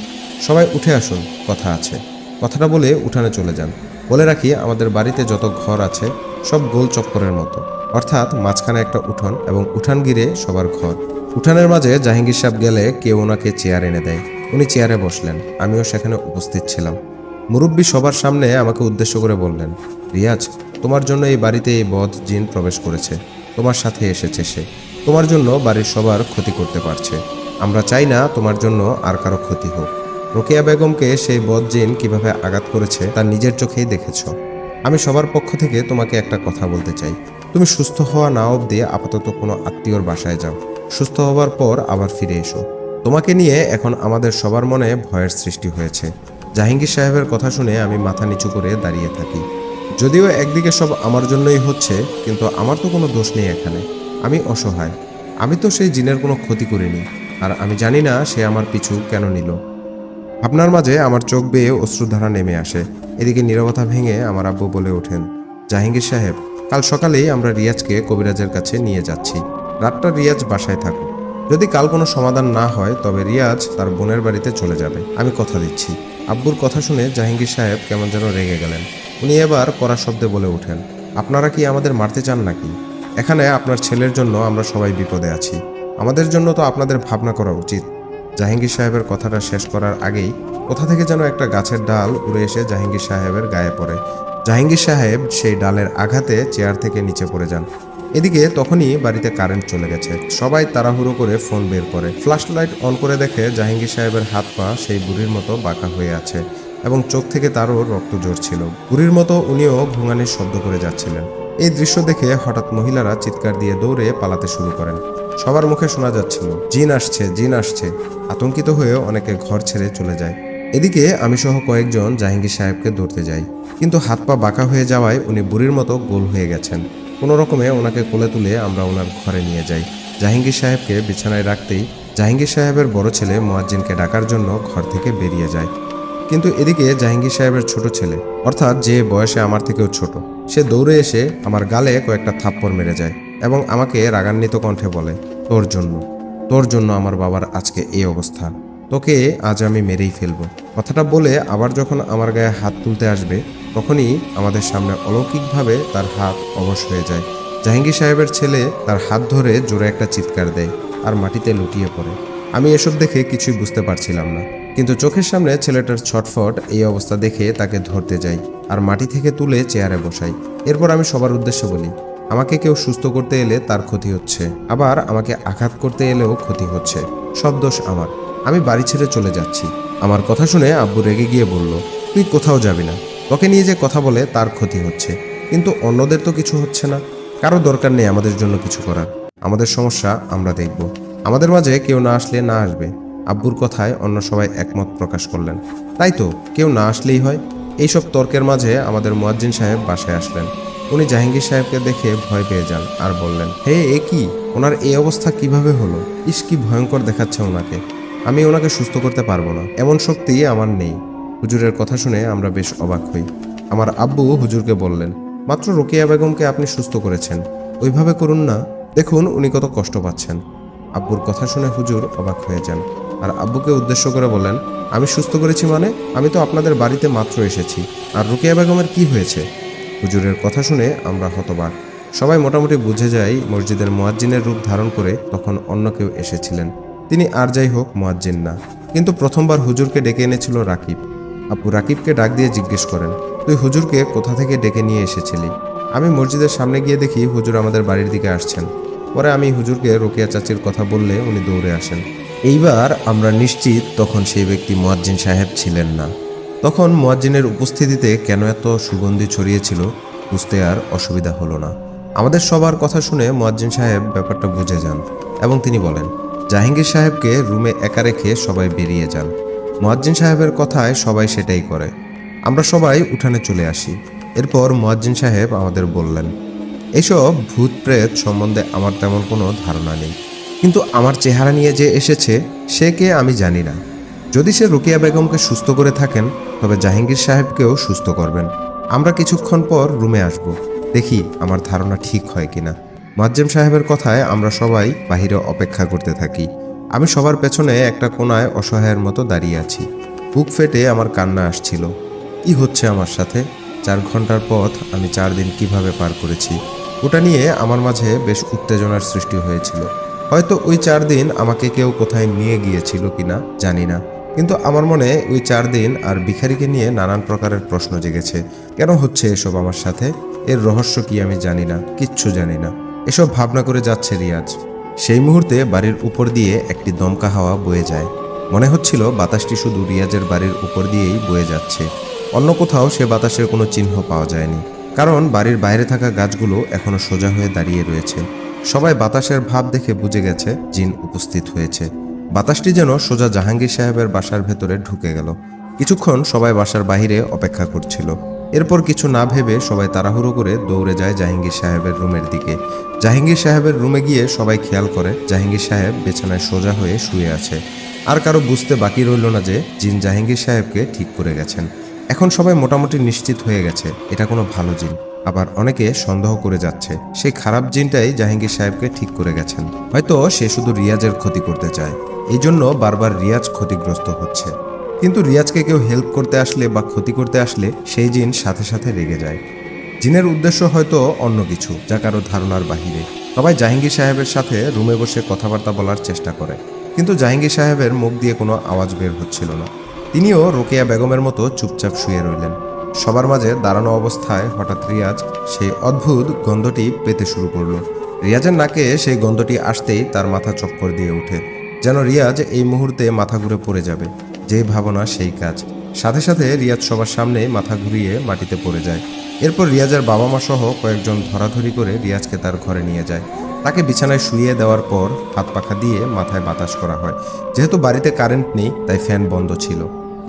সবাই উঠে আসুন, কথা আছে। কথাটা বলে উঠানে চলে যান। বলে রাখি, আমাদের বাড়িতে যত ঘর আছে সব গোল চক্করের মতো, অর্থাৎ মাঝখানে একটা উঠোন এবং উঠান ঘিরে সবার ঘর। উঠানের মাঝে জাহাঙ্গীর সাহেব গেলে কেউ ওনাকে চেয়ার এনে দেয়। উনি চেয়ারে বসলেন। আমিও সেখানে উপস্থিত ছিলাম। মুরব্বী সবার সামনে আমাকে উদ্দেশ্য করে বললেন, রিয়াজ, তোমার জন্য এই বাড়িতে এই বদ জিন প্রবেশ করেছে। তোমার সাথে এসেছে সে। তোমার জন্য বাড়ির সবার ক্ষতি করতে পারছে। আমরা চাই না তোমার জন্য আর কারো ক্ষতি হোক। রোকেয়া বেগমকে সেই বদ জিন কিভাবে আঘাত করেছে তা নিজের চোখেই দেখেছ। আমি সবার পক্ষ থেকে তোমাকে একটা কথা বলতে চাই। তুমি সুস্থ হওয়া না অবধি আপাতত কোনো আত্মীয়র বাসায় যাও। সুস্থ হবার পর আবার ফিরে এসো। তোমাকে নিয়ে এখন আমাদের সবার মনে ভয়ের সৃষ্টি হয়েছে। জাহাঙ্গীর সাহেবের কথা শুনে আমি মাথা নিচু করে দাঁড়িয়ে থাকি। যদিও একদিকে সব আমার জন্যই হচ্ছে, কিন্তু আমার তো কোনো দোষ নেই এখানে। আমি অসহায়। আমি তো সেই জিনের কোনো ক্ষতি করিনি। আর আমি জানি না সে আমার পিছু কেন নিল। আপনার মাঝে আমার চোখ বেয়ে অশ্রুধারা নেমে আসে। এদিকে নীরবতা ভেঙে আমার আব্বু বলে ওঠেন, জাহাঙ্গীর সাহেব, কাল সকালেই আমরা রিয়াজকে কবিরাজের কাছে নিয়ে যাচ্ছি। রাতটা রিয়াজ বাসায় থাকুক। যদি কাল কোনো সমাধান না হয় তবে রিয়াজ তার বোনের বাড়িতে চলে যাবে। আমি কথা দিচ্ছি। আব্বুর কথা শুনে জাহাঙ্গীর সাহেব কেমন যেন রেগে গেলেন। উনি এবার কড়া শব্দে বলে ওঠেন, আপনারা কি আমাদের মারতে চান নাকি? এখানে আপনার ছেলের জন্য আমরা সবাই বিপদে আছি। আমাদের জন্য তো আপনাদের ভাবনা করা উচিত। জাহাঙ্গীর সাহেবের কথাটা শেষ করার আগেই কোথা থেকে যেন একটা গাছের ডাল উড়ে এসে জাহাঙ্গীর সাহেবের গায়ে পড়ে। জাহাঙ্গীর সাহেব সেই ডালের আঘাতে চেয়ার থেকে নিচে পড়ে যান। এদিকে তখনই বাড়িতে কারেন্ট চলে গেছে। সবাই তাড়াহুড়ো করে ফোন বের করে, ফ্ল্যাশ লাইট অন করে দেখে জাহাঙ্গীর সাহেবের হাত পা সেই বুড়ির মতো বাঁকা হয়ে আছে এবং চোখ থেকে তারও রক্ত ঝরছিল। বুড়ির মতো উনিও ঘুঙানির শব্দ করে যাচ্ছিলেন। এই দৃশ্য দেখে হঠাৎ মহিলারা চিৎকার দিয়ে দৌড়ে পালাতে শুরু করেন। সবার মুখে শোনা যাচ্ছিল, জিন আসছে, জিন আসছে। আতঙ্কিত হয়ে অনেকে ঘর ছেড়ে চলে যায়। এদিকে আমি সহ কয়েকজন জাহাঙ্গীর সাহেবকে ধরতে যাই, কিন্তু হাত পা বাঁকা হয়ে যাওয়ায় উনি বুড়ির মতো গোল হয়ে গেছেন। কোনো রকমে ওনাকে কোলে তুলে আমরা ওনার ঘরে নিয়ে যাই। জাহাঙ্গীর সাহেবকে বিছানায় রাখতেই জাহাঙ্গীর সাহেবের বড় ছেলে মুয়াজ্জিনকে ডাকার জন্য ঘর থেকে বেরিয়ে যায়। কিন্তু এদিকে জাহাঙ্গীর সাহেবের ছোট ছেলে, অর্থাৎ যে বয়সে আমার থেকেও ছোট, সে দৌড়ে এসে আমার গালে কয়েকটা থাপ্পড় মেরে যায় এবং আমাকে রাগান্বিত কণ্ঠে বলে, তোর জন্য আমার বাবার আজকে এই অবস্থা। তোকে আজ আমি মেরেই ফেলবো। কথাটা বলে আবার যখন আমার গায়ে হাত তুলতে আসবে, তখনই আমাদের সামনে অলৌকিকভাবে তার হাত অবশ হয়ে যায়। জাহাঙ্গীর সাহেবের ছেলে তার হাত ধরে জোরে একটা চিৎকার দেয় আর মাটিতে লুটিয়ে পড়ে। আমি এসব দেখে কিছুই বুঝতে পারছিলাম না, কিন্তু চোখের সামনে ছেলেটার ছটফট এই অবস্থা দেখে তাকে ধরতে যাই আর মাটি থেকে তুলে চেয়ারে বসাই। এরপর আমি সবার উদ্দেশ্যে বলি, আমাকে কেউ সুস্থ করতে এলে তার ক্ষতি হচ্ছে, আবার আমাকে আঘাত করতে এলেও ক্ষতি হচ্ছে। সব দোষ আমার। আমি বাড়ি ছেড়ে চলে যাচ্ছি। আমার কথা শুনে আব্বু রেগে গিয়ে বলল, তুই কোথাও যাবি না। তোকে নিয়ে যে কথা বলে তার ক্ষতি হচ্ছে, কিন্তু অন্যদের তো কিছু হচ্ছে না। কারো দরকার নেই আমাদের জন্য কিছু করার। আমাদের সমস্যা আমরা দেখব। আমাদের মাঝে কেউ না আসলে না আসবে। আব্বুর কথায় অন্য সবাই একমত প্রকাশ করলেন। তাই তো, কেউ না আসলেই হয়। এইসব তর্কের মাঝে আমাদের মুয়াজ্জিন সাহেব বাসায় আসলেন। উনি জাহাঙ্গীর সাহেবকে দেখে ভয় পেয়ে যান আর বললেন, হে এ কি, ওনার এই অবস্থা কিভাবে হলো? ইস, কি ভয়ঙ্কর দেখাচ্ছে ওনাকে। আমি ওনাকে সুস্থ করতে পারবো না, এমন শক্তি আমার নেই। হুজুরের কথা শুনে আমরা বেশ অবাক হই। আমার আব্বু হুজুরকে বললেন, মাত্র রোকেয়া বেগমকে আপনি সুস্থ করেছেন, ওইভাবে করুন না। দেখুন উনি কত কষ্ট পাচ্ছেন। আব্বুর কথা শুনে হুজুর অবাক হয়ে যান আর আব্বুকে উদ্দেশ্য করে বলেন, আমি সুস্থ করেছি মানে? আমি তো আপনাদের বাড়িতে মাত্র এসেছি। আর রোকেয়া বেগমের কি হয়েছে? হুজুরের কথা শুনে আমরা হতবাক। সবাই মোটামুটি বুঝে যায় মসজিদের মুয়াজ্জিনের রূপ ধারণ করে তখন অন্য কেউ এসেছিলেন। তিনি আর যাই হোক মুয়াজ্জিন না, কিন্তু প্রথমবার হুজুরকে ডেকে এনেছিল রাকিব। আব্বু রাকিবকে ডাক দিয়ে জিজ্ঞেস করেন, তুই হুজুরকে কোথা থেকে ডেকে নিয়ে এসেছিলি? আমি মসজিদের সামনে গিয়ে দেখি হুজুর আমাদের বাড়ির দিকে আসছেন। পরে আমি হুজুরকে রোকেয়া চাচির কথা বললে উনি দৌড়ে আসেন। এইবার আমরা নিশ্চিত তখন সেই ব্যক্তি মুয়াজ্জিন সাহেব ছিলেন না। তখন মুয়াজ্জিনের উপস্থিতিতে কেন এত সুগন্ধি ছড়িয়েছিল বুঝতে আর অসুবিধা হলো না। আমাদের সবার কথা শুনে মুয়াজ্জিন সাহেব ব্যাপারটা বুঝে যান এবং তিনি বলেন, জাহাঙ্গীর সাহেবকে রুমে একা রেখে সবাই বেরিয়ে যান। মুয়াজ্জিন সাহেবের কথায় সবাই সেটাই করে। আমরা সবাই উঠানে চলে আসি। এরপর মুয়াজ্জিন সাহেব আমাদের বললেন, এসব ভূত প্রেত সম্বন্ধে আমার তেমন কোনো ধারণা নেই, কিন্তু আমার চেহারা নিয়ে যে এসেছে সে কে আমি জানি না। যদি সে রোকেয়া বেগমকে সুস্থ করে থাকেন, তবে জাহাঙ্গীর সাহেবকেও সুস্থ করবেন। আমরা কিছুক্ষণ পর রুমে আসব, দেখি আমার ধারণা ঠিক হয় কিনা। মুয়াজ্জিম সাহেবের কথায় আমরা সবাই বাহিরে অপেক্ষা করতে থাকি। আমি সবার পেছনে একটা কোণায় অসহায়ের মতো দাঁড়িয়ে আছি। বুক ফেটে আমার কান্না আসছিল। কি হচ্ছে আমার সাথে? 4 ঘন্টার পথ আমি 4 দিন কিভাবে পার করেছি, ওটা নিয়ে আমার মাঝে বেশ উত্তেজনার সৃষ্টি হয়েছিল। হয়তো ওই 4 দিন আমাকে কেউ কোথায় নিয়ে গিয়েছিল কিনা জানি না, কিন্তু আমার মনে ওই 4 দিন আর ভিখারিকে নিয়ে নানান প্রকারের প্রশ্ন জেগেছে। কেন হচ্ছে এসব আমার সাথে? এর রহস্য কি আমি জানি না, কিচ্ছু জানি না। এসব ভাবনা করে যাচ্ছে রিয়াজ। সেই মুহূর্তে বাড়ির উপর দিয়ে একটি দমকা হাওয়া বয়ে যায়। মনে হচ্ছিল বাতাসটি শুধু রিয়াজের বাড়ির উপর দিয়েই বয়ে যাচ্ছে, অন্য কোথাও সে বাতাসের কোনো চিহ্ন পাওয়া যায়নি। কারণ বাড়ির বাইরে থাকা গাছগুলো এখনো সোজা হয়ে দাঁড়িয়ে রয়েছে। সবাই বাতাসের ভাব দেখে বুঝে গেছে জিন উপস্থিত হয়েছে। বাতাসটি যেন সোজা জাহাঙ্গীর সাহেবের বাসার ভেতরে ঢুকে গেল। কিছুক্ষণ সবাই বাসার বাইরে অপেক্ষা করছিল। এরপর কিছু না ভেবে সবাই তাড়াহুড়ো করে দৌড়ে যায় জাহাঙ্গীর সাহেবের রুমের দিকে। জাহাঙ্গীর সাহেবের রুমে গিয়ে সবাই খেয়াল করে জাহাঙ্গীর সাহেব বিছানায় সোজা হয়ে শুয়ে আছে। আর কারো বুঝতে বাকি রইল না যে জিন জাহাঙ্গীর সাহেবকে ঠিক করে গেছেন। এখন সবাই মোটামুটি নিশ্চিত হয়ে গেছে এটা কোনো ভালো জিন। আবার অনেকে সন্দেহ করে যাচ্ছে সেই খারাপ জিনটাই জাহাঙ্গীর সাহেবকে ঠিক করে গেছেন। হয়তো সে শুধু রিয়াজের ক্ষতি করতে চায়, এই জন্য বারবার রিয়াজ ক্ষতিগ্রস্ত হচ্ছে। কিন্তু রিয়াজকে কেউ হেল্প করতে আসলে বা ক্ষতি করতে আসলে সেই জিন সাথে সাথে রেগে যায়। জিনের উদ্দেশ্য হয়তো অন্য কিছু, যা কারো ধারণার বাহিরে। সবাই জাহাঙ্গীর সাহেবের সাথে রুমে বসে কথাবার্তা বলার চেষ্টা করে, কিন্তু জাহাঙ্গীর সাহেবের মুখ দিয়ে কোনো আওয়াজ বের হচ্ছিল না। তিনিও রোকেয়া বেগমের মতো চুপচাপ শুয়ে রইলেন। সবার মাঝে দাঁড়ানো অবস্থায় হঠাৎ রিয়াজ সেই অদ্ভুত গন্ধটি পেতে শুরু করলো। রিয়াজের নাকে সেই গন্ধটি আসতেই তার মাথা চক্কর দিয়ে ওঠে, যেন রিয়াজ এই মুহূর্তে মাথা ঘুরে পড়ে যাবে। যেই ভাবনা সেই কাজ। সাথে সাথে রিয়াজ সবার সামনে মাথা ঘুরিয়ে মাটিতে পড়ে যায়। এরপর রিয়াজের বাবা মা সহ কয়েকজন ধরাধরি করে রিয়াজকে তার ঘরে নিয়ে যায়। তাকে বিছানায় শুইয়ে দেওয়ার পর হাত পাখা দিয়ে মাথায় বাতাস করা হয়। যেহেতু বাড়িতে কারেন্ট নেই, তাই ফ্যান বন্ধ ছিল।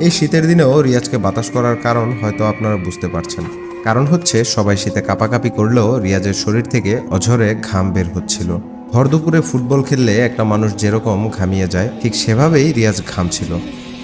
এই শীতের দিনেও রিয়াজকে বাতাস করার কারণ হয়তো আপনারা বুঝতে পারছেন। কারণ হচ্ছে সবাই শীতে কাঁপাকাঁপি করলেও রিয়াজের শরীর থেকে অঝরে ঘাম বের হচ্ছিল। ভর দুপুরে ফুটবল খেললে একটা মানুষ যেরকম ঘামিয়ে যায়, ঠিক সেভাবেই রিয়াজ ঘামছিল।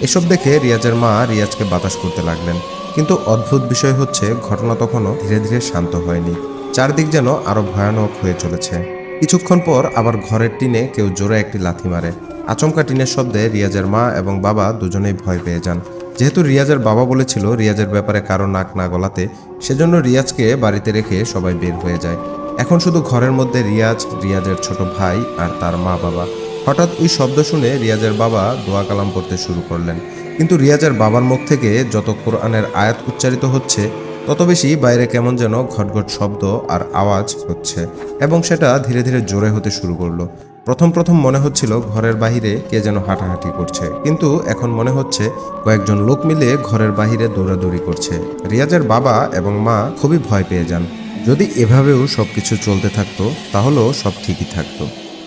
এসব দেখে রিয়াজের মা রিয়াজকে বাতাস করতে লাগলেন। কিন্তু অদ্ভুত বিষয় হচ্ছে, ঘটনা তখনও ধীরে ধীরে শান্ত হয়নি। চারদিক যেন আরো ভয়ানক হয়ে চলেছে। কিছুক্ষণ পর আবার ঘরের টিনে কেউ জোরে একটি লাথি মারে। আচমকা টিনের শব্দে রিয়াজের মা এবং বাবা দুজনেই ভয় পেয়ে যান। যেহেতু রিয়াজের বাবা বলেছিল রিয়াজের ব্যাপারে কারো নাক না গলাতে, সেজন্য রিয়াজকে বাড়িতে রেখে সবাই বের হয়ে যায়। এখন শুধু ঘরের মধ্যে রিয়াজ, রিয়াজের ছোট ভাই আর তার মা বাবা। হঠাৎ ওই শব্দ শুনে রিয়াজের বাবা দোয়া কালাম পড়তে শুরু করলেন। কিন্তু রিয়াজের বাবার মুখ থেকে যত কোরআনের আয়াত উচ্চারিত হচ্ছে, তত বেশি বাইরে কেমন যেন ঘটঘট শব্দ আর আওয়াজ হচ্ছে, এবং সেটা ধীরে ধীরে জোরে হতে শুরু করলো। প্রথম প্রথম মনে হচ্ছিল ঘরের বাহিরে কে যেন হাঁটাহাঁটি করছে, কিন্তু এখন মনে হচ্ছে কয়েকজন লোক মিলে ঘরের বাহিরে দৌড়াদৌড়ি করছে। রিয়াজের বাবা এবং মা খুবই ভয় পেয়ে যান। যদি এভাবেও সবকিছু চলতে থাকতো তাহলেও সব ঠিকই থাকতো।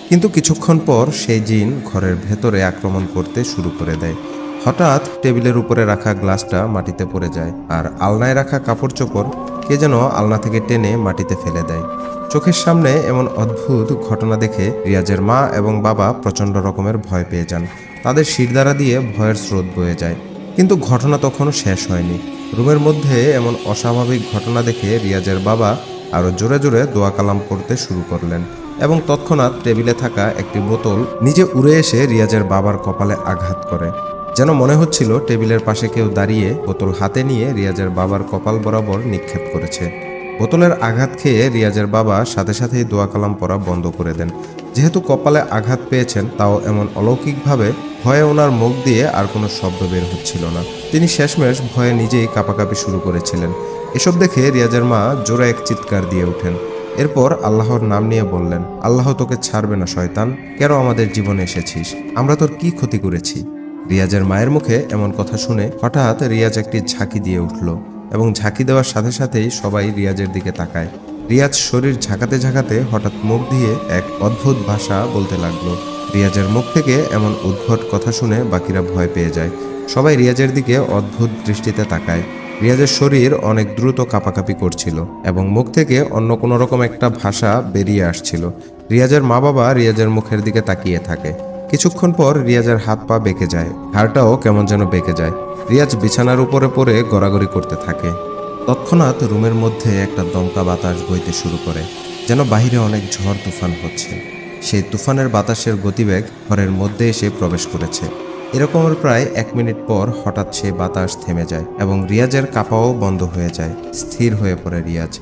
কিন্তু কিছুক্ষণ পর সেই জিন ঘরের ভেতরে আক্রমণ করতে শুরু করে দেয়। হঠাৎ টেবিলের উপরে রাখা গ্লাসটা মাটিতে পড়ে যায়, আর আলনায় রাখা কাপড় চোপড় কে যেন আলনা থেকে টেনে মাটিতে ফেলে দেয়। চোখের সামনে এমন অদ্ভুত ঘটনা দেখে রিয়াজের মা এবং বাবা প্রচণ্ড রকমের ভয় পেয়ে যান। তাদের শিরদাঁড়া দিয়ে ভয়ের স্রোত বয়ে যায়। কিন্তু ঘটনা তখনও শেষ হয়নি। রুমের মধ্যে এমন অস্বাভাবিক ঘটনা দেখে রিয়াজের বাবা আরও জোরে জোরে দোয়া কালাম পড়তে শুরু করলেন, এবং তৎক্ষণাৎ টেবিলে থাকা একটি বোতল নিজে উড়ে এসে রিয়াজের বাবার কপালে আঘাত করে। যেন মনে হচ্ছিল টেবিলের পাশে কেউ দাঁড়িয়ে বোতল হাতে নিয়ে রিয়াজের বাবার কপাল বরাবর নিক্ষেপ করেছে। বোতলের আঘাত খেয়ে রিয়াজের বাবা সাথে সাথেই দোয়া কালাম পড়া বন্ধ করে দেন। যেহেতু কপালে আঘাত পেয়েছেন, তাও এমন অলৌকিকভাবে ভয়ে ওনার মুখ দিয়ে আর কোনো শব্দ বের হচ্ছিল না। তিনি শেষমেশ ভয়ে নিজেই কাঁপাকাঁপি শুরু করেছিলেন। এসব দেখে রিয়াজের মা জোরে এক চিৎকার দিয়ে ওঠেন। এরপর আল্লাহর নাম নিয়ে বললেন, আল্লাহ তোকে ছাড়বে না শয়তান, কেন আমাদের জীবনে এসেছিস? আমরা তোর কি ক্ষতি করেছি? রিয়াজের মায়ের মুখে এমন কথা শুনে হঠাৎ রিয়াজ একটি ঝাঁকি দিয়ে উঠল, এবং ঝাঁকি দেওয়ার সাথে সাথেই সবাই রিয়াজের দিকে তাকায়। রিয়াজ শরীর ঝাঁকাতে ঝাঁকাতে হঠাৎ মুখ দিয়ে এক অদ্ভুত ভাষা বলতে লাগলো। রিয়াজের মুখ থেকে এমন উদ্ভট কথা শুনে বাকিরা ভয় পেয়ে যায়। সবাই রিয়াজের দিকে অদ্ভুত দৃষ্টিতে তাকায়। রিয়াজের শরীর অনেক দ্রুত কাঁপাকাঁপি করছিল, এবং মুখ থেকে অন্য কোনো রকম একটা ভাষা বেরিয়ে আসছিল। রিয়াজের মা বাবা রিয়াজের মুখের দিকে তাকিয়ে থাকে। কিছুক্ষণ পর রিয়াজের হাত পা বেঁকে যায়, ঘাড়টাও কেমন যেন বেঁকে যায়। রিয়াজ বিছানার উপরে পড়ে গড়াগড়ি করতে থাকে। তৎক্ষণাৎ রুমের মধ্যে একটা দমকা বাতাস বইতে শুরু করে, যেন বাহিরে অনেক ঝড় তুফান হচ্ছে। সেই তুফানের বাতাসের গতিবেগ ঘরের মধ্যে এসে প্রবেশ করেছে। এরকমের প্রায় 1 মিনিট পর হঠাৎ সেই বাতাস থেমে যায়, এবং রিয়াজের কাঁপাও বন্ধ হয়ে যায়। স্থির হয়ে পড়ে রিয়াজ।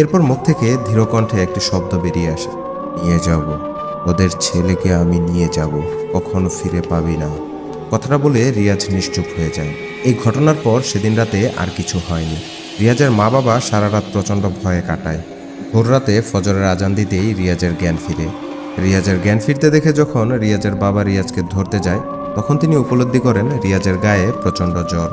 এরপর মুখ থেকে ধীরকণ্ঠে একটি শব্দ বেরিয়ে আসে, নিয়ে যাব, ওদের ছেলেকে আমি নিয়ে যাব, কখনো ফিরে পাবি না। কথাটা বলে রিয়াজ নিশ্চুপ হয়ে যায়। এই ঘটনার পর সেদিন রাতে আর কিছু হয়নি। রিয়াজের মা বাবা সারা রাত প্রচণ্ড ভয়ে কাটায়। ভোর রাতে ফজরের আজান দিতেই রিয়াজের জ্ঞান ফিরে। রিয়াজের জ্ঞান ফিরতে দেখে যখন রিয়াজের বাবা রিয়াজকে ধরতে যায়, তখন তিনি উপলব্ধি করেন রিয়াজের গায়ে প্রচণ্ড জ্বর।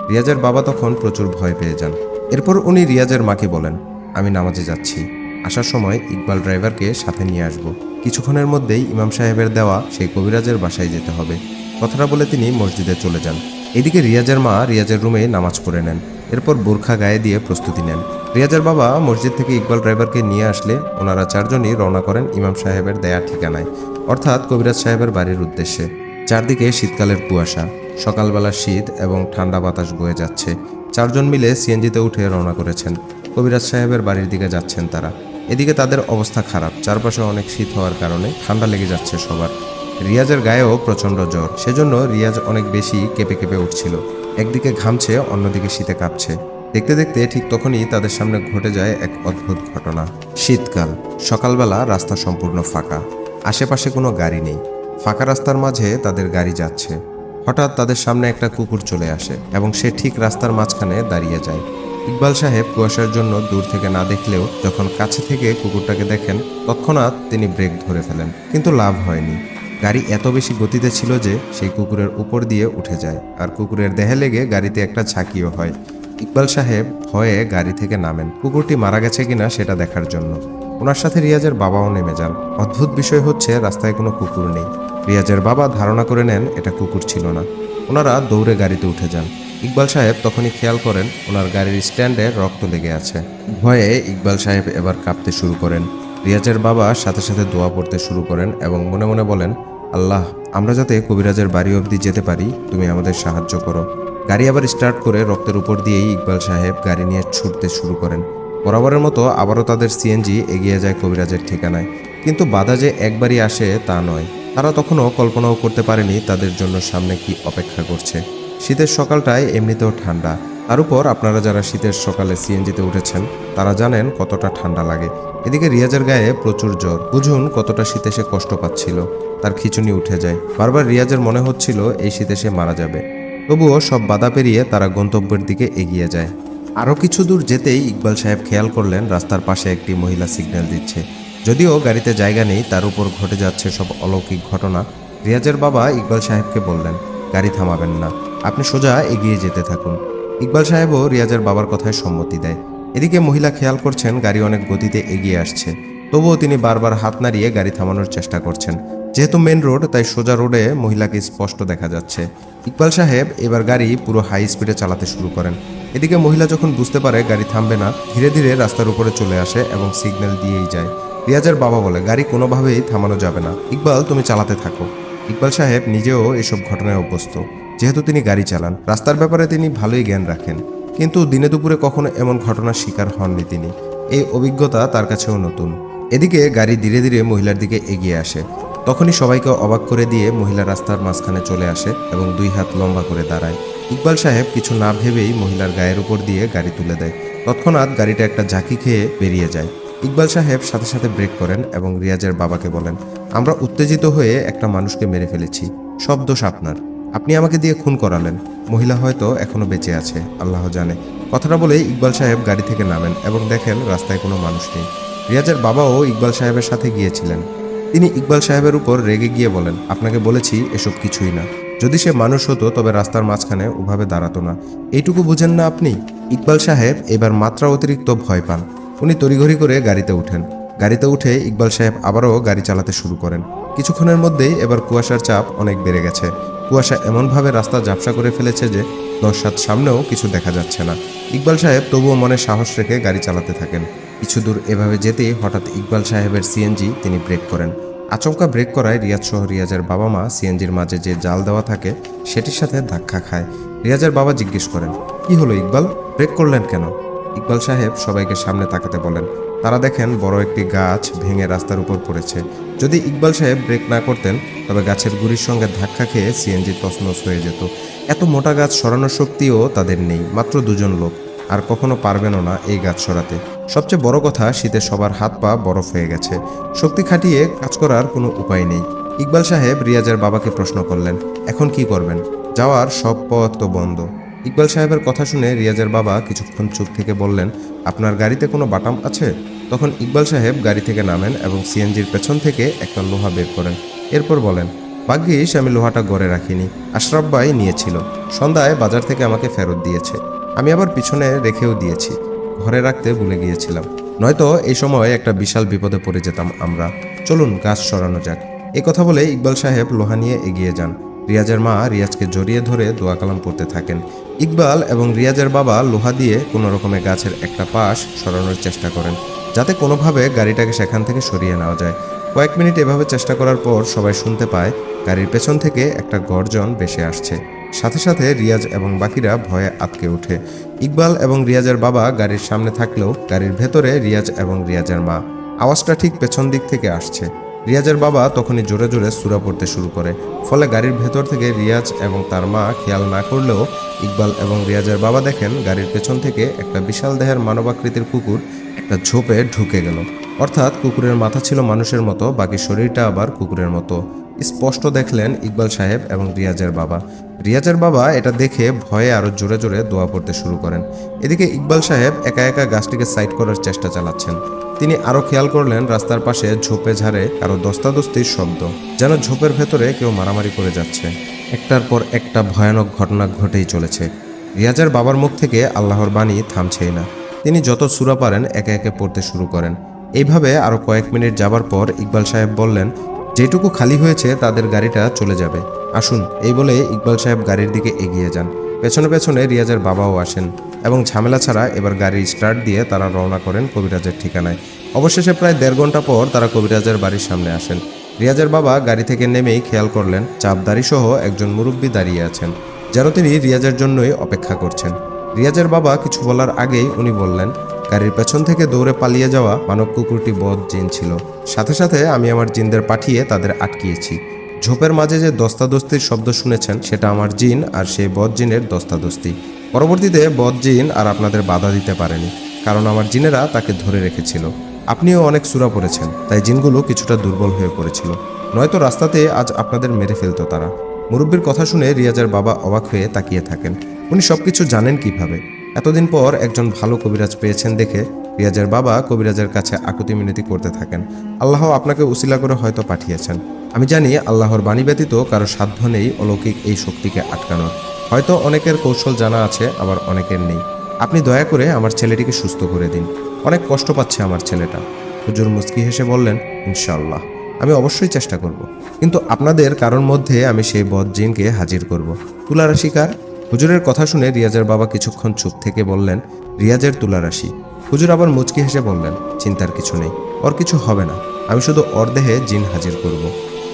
রিয়াজের বাবা তখন প্রচুর ভয় পেয়ে যান। এরপর উনি রিয়াজের মাকে বলেন, আমি নামাজে যাচ্ছি, আসার সময় ইকবাল ড্রাইভারকে সাথে নিয়ে আসব। কিছুক্ষণের মধ্যেই ইমাম সাহেবের দেওয়া সেই কবিরাজের বাসায় যেতে হবে। কথাটা বলে তিনি মসজিদে চলে যান। এদিকে রিয়াজের মা রিয়াজের রুমে নামাজ পড়ে নেন। এরপর বোরখা গায়ে দিয়ে প্রস্তুতি নেন। রিয়াজের বাবা মসজিদ থেকে ইকবাল ড্রাইভারকে নিয়ে আসলে ওনারা চারজনই রওনা করেন ইমাম সাহেবের দেয়া ঠিকানায়, অর্থাৎ কবিরাজ সাহেবের বাড়ির উদ্দেশ্যে। চারদিকে শীতকালের কুয়াশা, সকালবেলা শীত এবং ঠান্ডা বাতাস বয়ে যাচ্ছে। চারজন মিলে সিএনজিতে উঠে রওনা করেছেন। কবিরাজ সাহেবের বাড়ির দিকে যাচ্ছেন তারা। এদিকে তাদের অবস্থা খারাপ, চারপাশে অনেক শীত হওয়ার কারণে ঠান্ডা লেগে যাচ্ছে সবার। রিয়াজের গায়েও প্রচণ্ড জ্বর, সেজন্য রিয়াজ অনেক বেশি কেঁপে কেঁপে উঠছিল। একদিকে ঘামছে, অন্যদিকে শীতে কাঁপছে। দেখতে দেখতে ঠিক তখনই তাদের সামনে ঘটে যায় এক অদ্ভুত ঘটনা। শীতকাল, সকালবেলা রাস্তা সম্পূর্ণ ফাঁকা, আশেপাশে কোনো গাড়ি নেই। ফাঁকা রাস্তার মাঝে তাদের গাড়ি যাচ্ছে। হঠাৎ তাদের সামনে একটা কুকুর চলে আসে, এবং সে ঠিক রাস্তার মাঝখানে দাঁড়িয়ে যায়। ইকবাল সাহেব কুয়াশার জন্য দূর থেকে না দেখলেও যখন কাছে থেকে কুকুরটাকে দেখেন তৎক্ষণাৎ তিনি ব্রেক ধরে ফেলেন, কিন্তু লাভ হয়নি। গাড়ি এত বেশি গতিতে ছিল যে সেই কুকুরের উপর দিয়ে উঠে যায়, আর কুকুরের দেহে লেগে গাড়িতে একটা ঝাঁকিও হয়। ইকবাল সাহেব ভয়ে গাড়ি থেকে নামেন কুকুরটি মারা গেছে কিনা সেটা দেখার জন্য। ওনার সাথে রিয়াজের বাবাও নেমে যান। অদ্ভুত বিষয় হচ্ছে রাস্তায় কোনো কুকুর নেই। রিয়াজের বাবা ধারণা করে নেন এটা কুকুর ছিল না। ওনারা দৌড়ে গাড়িতে উঠে যান। ইকবাল সাহেব তখনই খেয়াল করেন ওনার গাড়ির স্ট্যান্ডে রক্ত লেগে আছে। ভয়ে ইকবাল সাহেব এবার কাঁপতে শুরু করেন। রিয়াজের বাবা সাথে সাথে দোয়া পড়তে শুরু করেন এবং মনে মনে বলেন, আল্লাহ, আমরা যাতে কবিরাজের বাড়ি অবধি যেতে পারি, তুমি আমাদের সাহায্য করো। গাড়ি আবার স্টার্ট করে রক্তের উপর দিয়েই ইকবাল সাহেব গাড়ি নিয়ে ছুটতে শুরু করেন। বরাবরের মতো আবারও তাদের সিএনজি এগিয়ে যায় কবিরাজের ঠিকানায়। কিন্তু বাধা যে একবারই আসে তা নয়। তারা তখনও কল্পনাও করতে পারেনি তাদের জন্য সামনে কি অপেক্ষা করছে। শীতের সকালটায় এমনিতেও ঠান্ডা, তার উপর আপনারা যারা শীতের সকালে সিএনজিতে উঠেছেন তারা জানেন কতটা ঠান্ডা লাগে। এদিকে রিয়াজের গায়ে প্রচুর জ্বর। বুঝুন কতটা শীতে সে কষ্ট পাচ্ছিল। তার খিঁচুনি উঠে যায়। বারবার রিয়াজের মনে হচ্ছিল এই শীতে সে মারা যাবে। তবুও সব বাধা পেরিয়ে তারা গন্তব্যের দিকে এগিয়ে যায়। আরও কিছু দূর যেতেই ইকবাল সাহেব খেয়াল করলেন রাস্তার পাশে একটি মহিলা সিগন্যাল দিচ্ছে। যদিও গাড়িতে জায়গা নেই, তার উপর ঘটে যাচ্ছে সব অলৌকিক ঘটনা। রিয়াজের বাবা ইকবাল সাহেবকে বললেন, গাড়ি থামাবেন না, আপনি সোজা এগিয়ে যেতে থাকুন। ইকবাল সাহেবও রিয়াজের বাবার কথায় সম্মতি দেয়। এদিকে মহিলা খেয়াল করছেন গাড়ি অনেক গতিতে এগিয়ে আসছে। তবুও তিনি বারবার হাত নাড়িয়ে গাড়ি থামানোর চেষ্টা করছেন। যেহেতু মেন রোড, তাই সোজা রোডে মহিলাকে স্পষ্ট দেখা যাচ্ছে। ইকবাল সাহেব এবার গাড়ি পুরো হাই স্পিডে চালাতে শুরু করেন। এদিকে মহিলা যখন বুঝতে পারে গাড়ি থামবে না, ধীরে ধীরে রাস্তার উপরে চলে আসে এবং সিগন্যাল দিয়েই যায়। রিয়াজের বাবা বলে, গাড়ি কোনোভাবেই থামানো যাবে না, ইকবাল তুমি চালাতে থাকো। ইকবাল সাহেব নিজেও এসব ঘটনায় অভ্যস্ত। যেহেতু তিনি গাড়ি চালান, রাস্তার ব্যাপারে তিনি ভালোই জ্ঞান রাখেন। কিন্তু দিনে দুপুরে কখনো এমন ঘটনার শিকার হননি তিনি। এই অভিজ্ঞতা তার কাছেও নতুন। এদিকে গাড়ি ধীরে ধীরে মহিলার দিকে এগিয়ে আসে। তখনই সবাইকে অবাক করে দিয়ে মহিলা রাস্তার মাঝখানে চলে আসে এবং দুই হাত লম্বা করে দাঁড়ায়। ইকবাল সাহেব কিছু না ভেবেই মহিলার গায়ের উপর দিয়ে গাড়ি তুলে দেয়। তৎক্ষণাৎ গাড়িটা একটা ঝাঁকি খেয়ে বেরিয়ে যায়। ইকবাল সাহেব সাথে সাথে ব্রেক করেন এবং রিয়াজের বাবাকে বলেন, আমরা উত্তেজিত হয়ে একটা মানুষকে মেরে ফেলেছি, সব দোষ আপনার। আপনি আমাকে দিয়ে খুন করালেন। মহিলা হয়তো এখনো বেঁচে আছে, আল্লাহ জানে। কথাটা বলেই ইকবাল সাহেব গাড়ি থেকে নামেন এবং দেখেন রাস্তায় কোনো মানুষ নেই। রিয়াজের বাবাও ইকবাল সাহেবের সাথে গিয়েছিলেন। তিনি ইকবাল সাহেবের উপর রেগে গিয়ে বলেন, আপনাকে বলেছি এসব কিছুই না। যদি সে মানুষ হতো তবে রাস্তার মাঝখানে ওভাবে দাঁড়াতো না। এইটুকু বুঝেন না আপনি? ইকবাল সাহেব এবার মাত্রা অতিরিক্ত ভয় পান। উনি তড়িঘড়ি করে গাড়িতে উঠেন। গাড়িতে উঠে ইকবাল সাহেব আবারও গাড়ি চালাতে শুরু করেন। কিছুক্ষণের মধ্যেই এবার কুয়াশার চাপ অনেক বেড়ে গেছে। কুয়াশা এমনভাবে রাস্তা ঝাপসা করে ফেলেছে যে 10 হাত সামনেও কিছু দেখা যাচ্ছে না। ইকবাল সাহেব তবুও মনে সাহস রেখে গাড়ি চালাতে থাকেন। কিছু দূর এভাবে যেতেই হঠাৎ ইকবাল সাহেবের সিএনজি তিনি ব্রেক করেন। আচমকা ব্রেক করায় রিয়াজ সহ রিয়াজের বাবা মা সিএনজির মাঝে যে জাল দেওয়া থাকে সেটির সাথে ধাক্কা খায়। রিয়াজের বাবা জিজ্ঞেস করেন, কি হলো ইকবাল, ব্রেক করলেন কেন? ইকবাল সাহেব সবাইকে সামনে তাকাতে বলেন। তারা দেখেন বড় একটি গাছ ভেঙে রাস্তার উপর পড়েছে। যদি ইকবাল সাহেব ব্রেক না করতেন তবে গাছের গুড়ির সঙ্গে ধাক্কা খেয়ে সিএনজি তছনছ হয়ে যেত। এত মোটা গাছ সরানোর শক্তিও তাদের নেই, মাত্র 2জন লোক, আর কখনো পারবেনও না এই গাছ সরাতে। সবচেয়ে বড় কথা, শীতে সবার হাত পা বরফ হয়ে গেছে। শক্তি খাটিয়ে কাজ করার কোনো উপায় নেই। ইকবাল সাহেব রিয়াজের বাবাকে প্রশ্ন করলেন, এখন কি করবেন? যাওয়ার সব পথ তো বন্ধ। ইকবাল সাহেবের কথা শুনে রিয়াজের বাবা কিছুক্ষণ চুপ থেকে বললেন, আপনার গাড়িতে কোনো বাটাম আছে? তখন ইকবাল সাহেব গাড়ি থেকে নামেন এবং সিএনজির পেছন থেকে একটা লোহা বের করেন। এরপর বলেন, ভাগ্যিস আমি লোহাটা গড়ে রাখিনি, আশরাফ ভাই নিয়েছিল। সন্ধ্যায় বাজার থেকে আমাকে ফেরত দিয়েছে। আমি আবার পিছনে রেখেও দিয়েছি, ঘরে রাখতে ভুলে গিয়েছিলাম। নয়তো এই সময় একটা বিশাল বিপদে পড়ে যেতাম আমরা। চলুন গাছ সরানো যাক। এই কথা বলে ইকবাল সাহেব লোহা নিয়ে এগিয়ে যান। রিয়াজের মা রিয়াজকে জড়িয়ে ধরে দোয়া কালাম পড়তে থাকেন। ইকবাল এবং রিয়াজের বাবা লোহা দিয়ে কোনো রকমে গাছের একটা পাশ সরানোর চেষ্টা করেন, যাতে কোনোভাবে গাড়িটাকে সেখান থেকে সরিয়ে নেওয়া যায়। কয়েক মিনিট এভাবে চেষ্টা করার পর সবাই শুনতে পায় গাড়ির পেছন থেকে একটা গর্জন ভেসে আসছে। সাথে সাথে রিয়াজ এবং বাকিরা ভয়ে আটকে ওঠে। ইকবাল এবং রিয়াজের বাবা গাড়ির সামনে থাকলেও গাড়ির ভেতরে রিয়াজ এবং রিয়াজের মা। আওয়াজটা ঠিক পেছন দিক থেকে আসছে। রিয়াজের বাবা তখনই জোরে জোরে সূরা পড়তে শুরু করে। ফলে গাড়ির ভেতর থেকে রিয়াজ এবং তার মা খেয়াল না করলেও ইকবাল এবং রিয়াজের বাবা দেখেন গাড়ির পেছন থেকে একটা বিশাল দেহের মানবাকৃতির কুকুর একটা ঝোপে ঢুকে গেল। অর্থাৎ কুকুরের মাথা ছিল মানুষের মতো, বাকি শরীরটা আবার কুকুরের মতো। স্পষ্ট দেখলেন ইকবাল সাহেব এবং রিয়াজের বাবা। রিয়াজের বাবা এটা দেখে ভয়ে আরো জোরে জোরে দোয়া পড়তে শুরু করেন। এদিকে ইকবাল সাহেব একা একা গাছটিকে সাইড করার চেষ্টা চালাচ্ছেন। তিনি আরো খেয়াল করলেন রাস্তার পাশে ঝোপে ঝাড়ে কারো দস্তাদস্তির শব্দ, যেন ঝোপের ভেতরে কেউ মারামারি করে যাচ্ছে। একটার পর একটা ভয়ানক ঘটনা ঘটেই চলেছে। রিয়াজের বাবার মুখ থেকে আল্লাহর বাণী থামছেই না। তিনি যত সূরা পারেন একে একে পড়তে শুরু করেন। এইভাবে আরো কয়েক মিনিট যাবার পর ইকবাল সাহেব বললেন, যেটুকু খালি হয়েছে তাদের গাড়িটা চলে যাবে, আসুন। এই বলে ইকবাল সাহেব গাড়ির দিকে এগিয়ে যান। পেছনে পেছনে রিয়াজের বাবাও আসেন এবং ঝামেলা ছাড়া এবার গাড়ি স্টার্ট দিয়ে তারা রওনা করেন কবিরাজের ঠিকানায়। অবশেষে প্রায় 1.5 ঘন্টা পর তারা কবিরাজের বাড়ির সামনে আসেন। রিয়াজের বাবা গাড়ি থেকে নেমেই খেয়াল করলেন চাপদারি সহ একজন মুরব্বী দাঁড়িয়ে আছেন, যেন তিনি রিয়াজের জন্যই অপেক্ষা করছেন। রিয়াজের বাবা কিছু বলার আগেই উনি বললেন, গাড়ির পেছন থেকে দৌড়ে পালিয়ে যাওয়া মানব কুকুরটি বদ জিন ছিল। সাথে সাথে আমি আমার জিনদের পাঠিয়ে তাদের আটকিয়েছি। ঝোপের মাঝে যে দস্তাদস্তির শব্দ শুনেছেন সেটা আমার জিন আর সেই বদ জিনের দস্তাদস্তি। পরবর্তীতে বদ জিন আর আপনাদের বাধা দিতে পারেনি, কারণ আমার জিনেরা তাকে ধরে রেখেছিল। আপনিও অনেক সূরা পড়েছেন, তাই জিনগুলো কিছুটা দুর্বল হয়ে পড়েছিল, নয়তো রাস্তাতে আজ আপনাদের মেরে ফেলতো তারা। মুরব্বীর কথা শুনে রিয়াজের বাবা অবাক হয়ে তাকিয়ে থাকেন। উনি সবকিছু জানেন কিভাবে? এতদিন পর একজন ভালো কবিরাজ পেয়েছেন দেখে রিয়াজের বাবা কবিরাজের কাছে আকুতি মিনতি করতে থাকেন। আল্লাহ আপনাকে উসিলা করে হয়তো পাঠিয়েছেন। আমি জানি আল্লাহর বাণী ব্যতীত কারো সাধ্য নেই অলৌকিক এই শক্তিকে আটকানোর। হয়তো অনেকের কৌশল জানা আছে, আবার অনেকের নেই। আপনি দয়া করে আমার ছেলেটিকে সুস্থ করে দিন, অনেক কষ্ট পাচ্ছে আমার ছেলেটা। হুজুর মুচকি হেসে বললেন, ইনশাআল্লাহ, আমি অবশ্যই চেষ্টা করব, কিন্তু আপনাদের কারোর মধ্যে আমি সেই বদ জিনকে হাজির করব। তুলারাশি কার? হুজুরের কথা শুনে রিয়াজের বাবা কিছুক্ষণ চুপ থেকে বললেন, রিয়াজের তুলারাশি। হুজুর আবার মুচকি হেসে বললেন, চিন্তার কিছু নেই, ওর কিছু হবে না। আমি শুধু ওর দেহে জিন হাজির করব।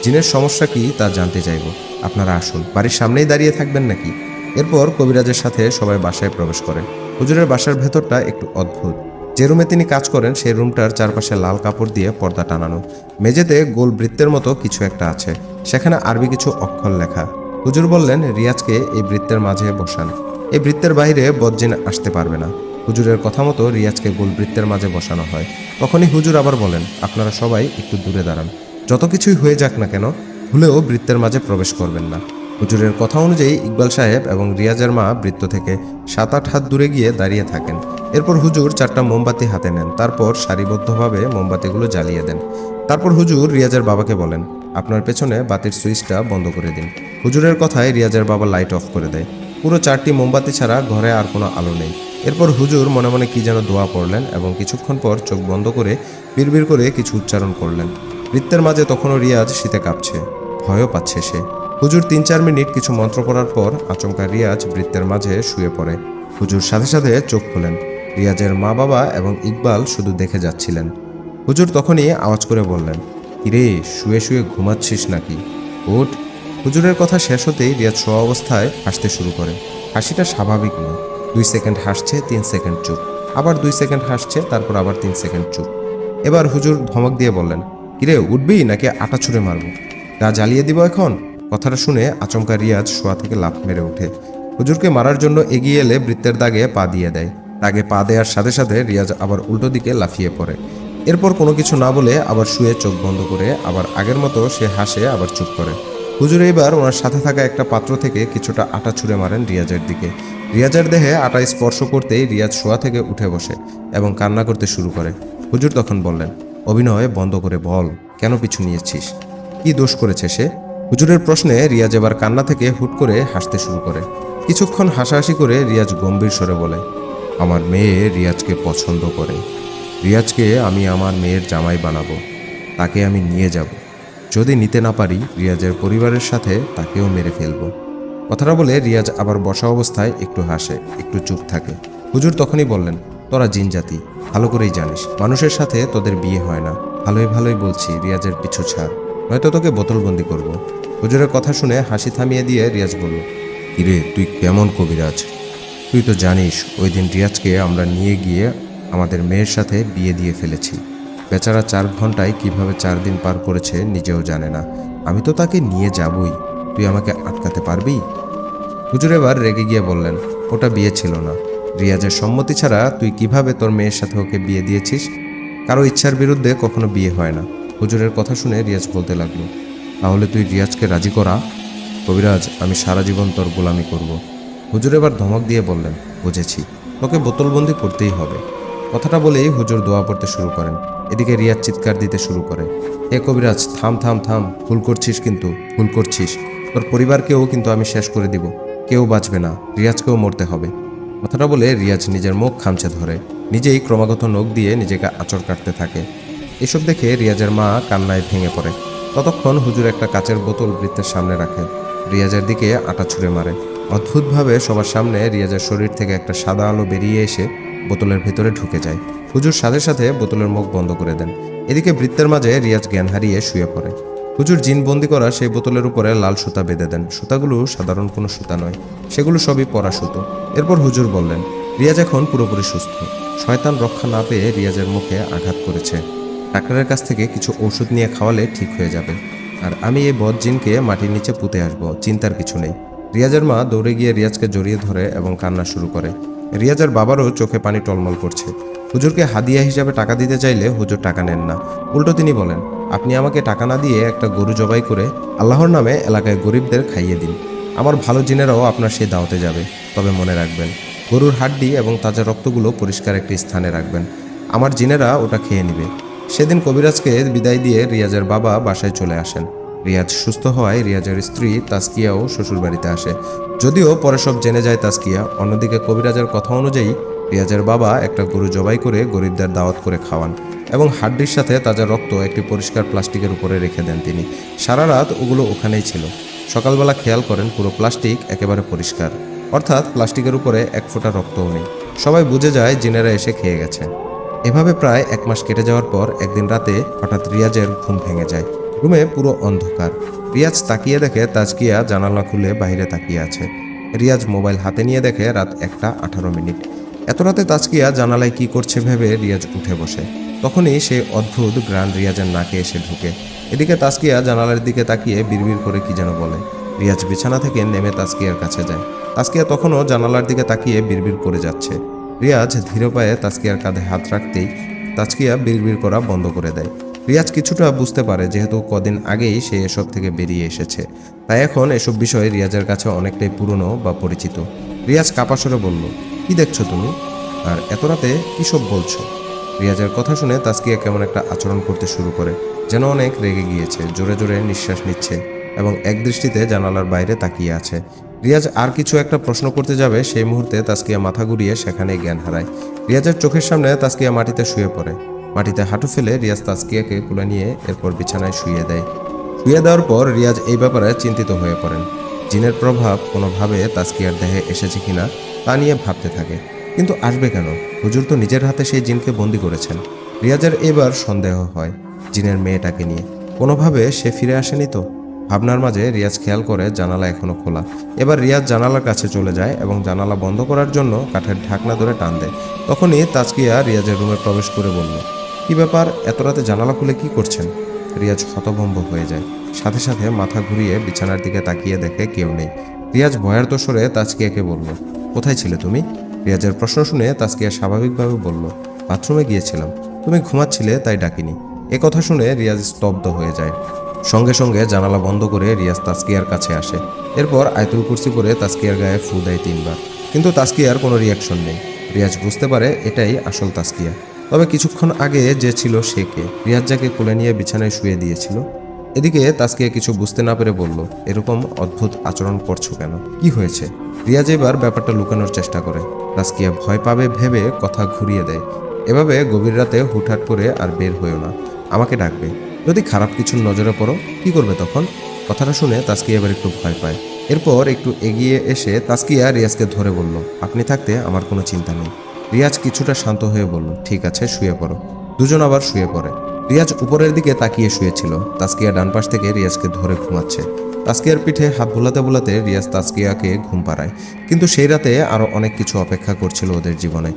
জিনের সমস্যা কি তা জানতে চাইব। আপনারা আসুন, বাড়ির সামনেই দাঁড়িয়ে থাকবেন নাকি? এরপর কবিরাজের সাথে সবাই বাসায় প্রবেশ করেন। হুজুরের বাসার ভেতরটা একটু অদ্ভুত। যে রুমে তিনি কাজ করেন সেই রুমটার চারপাশে লাল কাপড় দিয়ে পর্দা টানানো। মেঝেতে গোল বৃত্তের মতো কিছু একটা আছে, সেখানে আরবি কিছু অক্ষর লেখা। হুজুর বললেন, রিয়াজকে এই বৃত্তের মাঝে বসান। এই বৃত্তের বাইরে বজ্জিন আসতে পারবে না। হুজুরের কথা মতো রিয়াজকে গোল বৃত্তের মাঝে বসানো হয়। তখনই হুজুর আবার বলেন, আপনারা সবাই একটু দূরে দাঁড়ান। যত কিছুই হয়ে যাক না কেন, ভুলেও বৃত্তের মাঝে প্রবেশ করবেন না। হুজুরের কথা অনুযায়ী ইকবাল সাহেব এবং রিয়াজের মা বৃত্ত থেকে 7-8 হাত দূরে গিয়ে দাঁড়িয়ে থাকেন। এরপর হুজুর 4টা মোমবাতি হাতে নেন, তারপর সারিবদ্ধভাবে মোমবাতিগুলো জ্বালিয়ে দেন। তারপর হুজুর রিয়াজের বাবাকে বলেন, আপনার পেছনে বাতির সুইচটা বন্ধ করে দিন। হুজুরের কথায় রিয়াজের বাবা লাইট অফ করে দেয়। পুরো 4টি মোমবাতি ছাড়া ঘরে আর কোনো আলো নেই। এরপর হুজুর মনে মনে কি যেন দোয়া পড়লেন এবং কিছুক্ষণ পর চোখ বন্ধ করে বিড়বিড় করে কিছু উচ্চারণ করলেন। বৃত্তের মাঝে তখনও রিয়াজ শীতে কাঁপছে, ভয়ও পাচ্ছে সে। হুজুর 3-4 মিনিট কিছু মন্ত্র পড়ার পর আচমকা রিয়াজ বৃত্তের মাঝে শুয়ে পড়ে। হুজুর সাথে সাথে চোখ খোলেন। রিয়াজের মা বাবা এবং ইকবাল শুধু দেখে যাচ্ছিলেন। হুজুর তখনই আওয়াজ করে বললেন, কিরে, শুয়ে শুয়ে ঘুমাচ্ছিস নাকি? ওঠ। হুজুরের কথা শেষ হতেই রিয়াজ শোয়া অবস্থায় হাসতে শুরু করে। হাসিটা স্বাভাবিক নয়। 2 সেকেন্ড হাসছে, 3 সেকেন্ড চুপ, আবার 2 সেকেন্ড হাসছে, তারপর আবার 3 সেকেন্ড চুপ। এবার হুজুর ধমক দিয়ে বললেন, কিরে, উঠবি নাকি আটা ছুঁড়ে মারবো? গা জ্বালিয়ে দিব এখন? কথাটা শুনে আচমকা রিয়াজ শোয়া থেকে লাফ মেরে ওঠে। হুজুরকে মারার জন্য এগিয়ে এলে বৃত্তের দাগে পা দিয়ে দেয়। দাগে পা দেওয়ার সাথে সাথে রিয়াজ আবার উল্টো দিকে লাফিয়ে পড়ে। এরপর কোনো কিছু না বলে আবার শুয়ে চোখ বন্ধ করে আবার আগের মতো সে হাসে, আবার চুপ করে। হুজুর এবার ওনার সাথে থাকা একটা পাত্র থেকে কিছুটা আটা ছুঁড়ে মারেন রিয়াজের দিকে। রিয়াজের দেহে আটা স্পর্শ করতেই রিয়াজ শোয়া থেকে উঠে বসে এবং কান্না করতে শুরু করে। হুজুর তখন বললেন, অভিনয় বন্ধ করে বল, কেন পিছু নিয়েছিস? কি দোষ করেছে সে? হুজুরের প্রশ্নে রিয়াজ এবার কান্না থেকে হুট করে হাসতে শুরু করে। কিছুক্ষণ হাসাহাসি করে রিয়াজ গম্ভীর স্বরে বলে, আমার মেয়ে রিয়াজকে পছন্দ করে। রিয়াজকে আমি আমার মেয়ের জামাই বানাবো, তাকে আমি নিয়ে যাব। যদি নিতে না পারি, রিয়াজের পরিবারের সাথে তাকেও মেরে ফেলবো। কথাটা বলে রিয়াজ আবার বসা অবস্থায় একটু হাসে, একটু চুপ থাকে। হুজুর তখনই বললেন, তোরা জিন জাতি, ভালো করেই জানিস মানুষের সাথে তোদের বিয়ে হয় না। ভালোই ভালোই বলছি, রিয়াজের পিছু ছাড়, নয়তো তোকে বোতলবন্দি করব। হুজুরের কথা শুনে হাসি থামিয়ে দিয়ে রিয়াজ বলল, কিরে, তুই কেমন কবিরাজ? তুই তো জানিস ওই দিন রিয়াজকে আমরা নিয়ে গিয়ে আমাদের মেয়ের সাথে বিয়ে দিয়ে ফেলেছি। বেচারা 4 ঘন্টায় কিভাবে 4 দিন পার করেছে নিজেও জানে না। আমি তো তাকে নিয়ে যাবই, তুই আমাকে আটকাতে পারবি? হুজুর এবার রেগে গিয়ে বললেন, ওটা বিয়ে ছিল না। রিয়াজের সম্মতি ছাড়া তুই কিভাবে তোর মেয়ের সাথে ওকে বিয়ে দিয়েছিস? কারো ইচ্ছার বিরুদ্ধে কখনো বিয়ে হয় না। হুজুরের কথা শুনে রিয়াজ বলতে লাগলো, তাহলে তুই রিয়াজকে রাজি করা। কবিরাজ, আমি সারা জীবন তোর গোলামি করব। হুজুর এবার ধমক দিয়ে বললেন, বুঝেছি, তোকে বোতলবন্দি করতেই হবে। কথাটা বলেই হুজুর দোয়া পড়তে শুরু করেন। এদিকে রিয়াজ চিৎকার দিতে শুরু করে, এ কবিরাজ, থাম থাম থাম, ভুল করছিস, কিন্তু ভুল করছিস। তোর পরিবারকেও কিন্তু আমি শেষ করে দিব, কেউ বাঁচবে না, রিয়াজকেও মরতে হবে। কথাটা বলে রিয়াজ নিজের মুখ খামচে ধরে নিজেই ক্রমাগত নখ দিয়ে নিজেকে আঁচড় কাটতে থাকে। এসব দেখে রিয়াজের মা কান্নায় ভেঙে পড়ে। ততক্ষণ হুজুর একটা কাচের বোতল বৃত্তের সামনে রাখে, রিয়াজের দিকে আটা ছুঁড়ে মারে। অদ্ভুতভাবে সবার সামনে রিয়াজের শরীর থেকে একটা সাদা আলো বেরিয়ে এসে বোতলের ভেতরে ঢুকে যায়। হুজুর সাথে সাথে বোতলের মুখ বন্ধ করে দেন। এদিকে বৃত্তের মাঝে রিয়াজ জ্ঞান হারিয়ে শুয়ে পড়ে। হুজুর জিন বন্দি করা সেই বোতলের উপরে লাল সুতা বেঁধে দেন। সুতাগুলো সাধারণ কোনো সুতা নয়, সেগুলো সবই পরা সুতো। এরপর হুজুর বললেন, রিয়াজ এখন পুরোপুরি সুস্থ। শয়তান রক্ষা না পেয়ে রিয়াজের মুখে আঘাত করেছে। ডাক্তারের কাছ থেকে কিছু ওষুধ নিয়ে খাওয়ালে ঠিক হয়ে যাবে। আর আমি এই বদ জিনকে মাটির নিচে পুঁতে আসবো, চিন্তার কিছু নেই। রিয়াজের মা দৌড়ে গিয়ে রিয়াজকে জড়িয়ে ধরে এবং কান্না শুরু করে। রিয়াজের বাবারও চোখে পানি টলমল করছে। হুজুরকে হাদিয়া হিসাবে টাকা দিতে চাইলে হুজুর টাকা নেন না। উল্টো তিনি বলেন, আপনি আমাকে টাকা না দিয়ে একটা গরু জবাই করে আল্লাহর নামে এলাকায় গরিবদের খাইয়ে দিন। আমার ভালো জিনেরাও আপনার সেই দাওয়াতে যাবে। তবে মনে রাখবেন, গরুর হাড্ডি এবং তাজা রক্তগুলো পরিষ্কার একটি স্থানে রাখবেন। আমার জিনেরা ওটা খেয়ে নেবে। সেদিন কবিরাজকে বিদায় দিয়ে রিয়াজের বাবা বাসায় চলে আসেন। রিয়াজ সুস্থ হওয়ায় রিয়াজের স্ত্রী তাসকিয়াও শ্বশুরবাড়িতে আসে। যদিও পরে সব জেনে যায় তাসকিয়া। অন্যদিকে কবিরাজের কথা অনুযায়ী রিয়াজের বাবা একটা গরু জবাই করে গরিবদের দাওয়াত করে খাওয়ান এবং হাড্ডির সাথে তাজা রক্ত একটি পরিষ্কার প্লাস্টিকের উপরে রেখে দেন তিনি। সারা রাত ওগুলো ওখানেই ছিল। সকালবেলা খেয়াল করেন পুরো প্লাস্টিক একেবারে পরিষ্কার, অর্থাৎ প্লাস্টিকের উপরে এক ফোঁটা রক্তও নেই। সবাই বুঝে যায় জিনেরা এসে খেয়ে গেছে। এভাবে প্রায় 1 মাস কেটে যাওয়ার পর একদিন রাতে হঠাৎ রিয়াজের ঘুম ভেঙে যায়। রুমে পুরো অন্ধকার। রিয়াজ তাকিয়ে দেখে তাজকিয়া জানালা খুলে বাইরে তাকিয়ে আছে। রিয়াজ মোবাইল হাতে নিয়ে দেখে রাত 1:18। এত রাতে তাজকিয়া জানালায় কি করছে ভেবে রিয়াজ উঠে বসে। তখনই সেই অদ্ভুত গ্রান রিয়াজের নাকে এসে ঢুকে। এদিকে তাজকিয়া জানালার দিকে তাকিয়ে বিড়বিড় করে কি যেন বলে। রিয়াজ বিছানা থেকে নেমে তাজকিয়ার কাছে যায়। তাজকিয়া তখনও জানালার দিকে তাকিয়ে বিড়বিড় করে যাচ্ছে। রিয়াজ ধীর পায়ে তাজকিয়ার কাঁধে হাত রাখতেই তাজকিয়া বিড়বিড় করা বন্ধ করে দেয়। রিয়াজ কিছুটা বুঝতে পারে, যেহেতু কদিন আগেই সে এসব থেকে বেরিয়ে এসেছে, তাই এখন এসব বিষয় রিয়াজের কাছে অনেকটাই পুরনো বা পরিচিত। রিয়াজ কাপা স্বরে বলল, কি দেখছো তুমি? আর এত রাতে কী সব বলছো? রিয়াজের কথা শুনে তাসকিয়া কেমন একটা আচরণ করতে শুরু করে, যেন অনেক রেগে গিয়েছে। জোরে জোরে নিঃশ্বাস নিচ্ছে এবং একদৃষ্টিতে জানালার বাইরে তাকিয়ে আছে। রিয়াজ আর কিছু একটা প্রশ্ন করতে যাবে, সেই মুহূর্তে তাসকিয়া মাথা ঘুরিয়ে সেখানেই জ্ঞান হারায়। রিয়াজের চোখের সামনে তাসকিয়া মাটিতে শুয়ে পড়ে। মাটিতে হাঁটু ফেলে রিয়াজ তাসকিয়াকে কুলে নিয়ে এরপর বিছানায় শুইয়ে দেয়। শুয়ে দেওয়ার পর রিয়াজ এই ব্যাপারে চিন্তিত হয়ে পড়েন। জিনের প্রভাব কোনোভাবে তাসকিয়ার দেহে এসেছে কিনা তা নিয়ে ভাবতে থাকে। কিন্তু আসবে কেন? হুজুর তো নিজের হাতে সেই জিনকে বন্দি করেছেন। রিয়াজের এবার সন্দেহ হয় জিনের মেয়েটাকে নিয়ে। কোনোভাবে সে ফিরে আসেনি তো? ভাবনার মাঝে রিয়াজ খেয়াল করে জানালা এখনো খোলা। এবার রিয়াজ জানালার কাছে চলে যায় এবং জানালা বন্ধ করার জন্য কাঠের ঢাকনা ধরে টান দেয়। তখনই তাজকিয়া রিয়াজের রুমে প্রবেশ করে বলল, কি ব্যাপার, এত রাতে জানালা খুলে কি করছেন? রিয়াজ হতভম্ব হয়ে যায়। সাথে সাথে মাথা ঘুরিয়ে বিছানার দিকে তাকিয়ে দেখে কেউ নেই। রিয়াজ ভয়ার্ত স্বরে তাজকিয়াকে বলল, কোথায় ছিলে তুমি? রিয়াজের প্রশ্ন শুনে তাজকিয়া স্বাভাবিকভাবে বলল, বাথরুমে গিয়েছিলাম, তুমি ঘুমাচ্ছিলে তাই ডাকিনি। এ কথা শুনে রিয়াজ স্তব্ধ হয়ে যায়। সঙ্গে সঙ্গে জানালা বন্ধ করে রিয়াজ তাজকিয়ার কাছে আসে। এরপর আয়তুল কুরসি করে তাজকিয়ার গায়ে ফু দেয় 3 বার। কিন্তু তাজকিয়ার কোনো রিয়াকশন নেই। রিয়াজ বুঝতে পারে এটাই আসল তাজকিয়া। তবে কিছুক্ষণ আগে যে ছিল সে কে? রিয়াজ যাকে কোলে নিয়ে বিছানায় শুয়ে দিয়েছিল। এদিকে তাজকিয়া কিছু বুঝতে না পেরে বলল, এরকম অদ্ভুত আচরণ করছো কেন? কি হয়েছে? রিয়াজ এবার ব্যাপারটা লুকানোর চেষ্টা করে। তাজকিয়া ভয় পাবে ভেবে কথা ঘুরিয়ে দেয়, এভাবে গভীর রাতে হুটহাট করে আর বের হয়েও না। আমাকে ডাকবে। যদি খারাপ কিছুর নজরে পড়ো কি করবে তখন? কথাটা শুনে তাজকিয়া এবার একটু ভয় পায়। এরপর একটু এগিয়ে এসে তাজকিয়া রিয়াজকে ধরে বলল, আপনি থাকতে আমার কোনো চিন্তা নেই। রিয়াজ কিছুটা শান্ত হয়ে বলল, ঠিক আছে, শুয়ে পড়ো। দুজন আবার শুয়ে পড়ে। রিয়াজ উপরের দিকে তাকিয়ে শুয়েছিল। তাজকিয়া ডান পাশ থেকে রিয়াজকে ধরে ঘুমাচ্ছে। তাজকিয়ার পিঠে হাত বুলাতে বুলাতে রিয়াজ তাজকিয়াকে ঘুম পাড়ায়। কিন্তু সেই রাতে আরও অনেক কিছু অপেক্ষা করছিল ওদের জীবনে।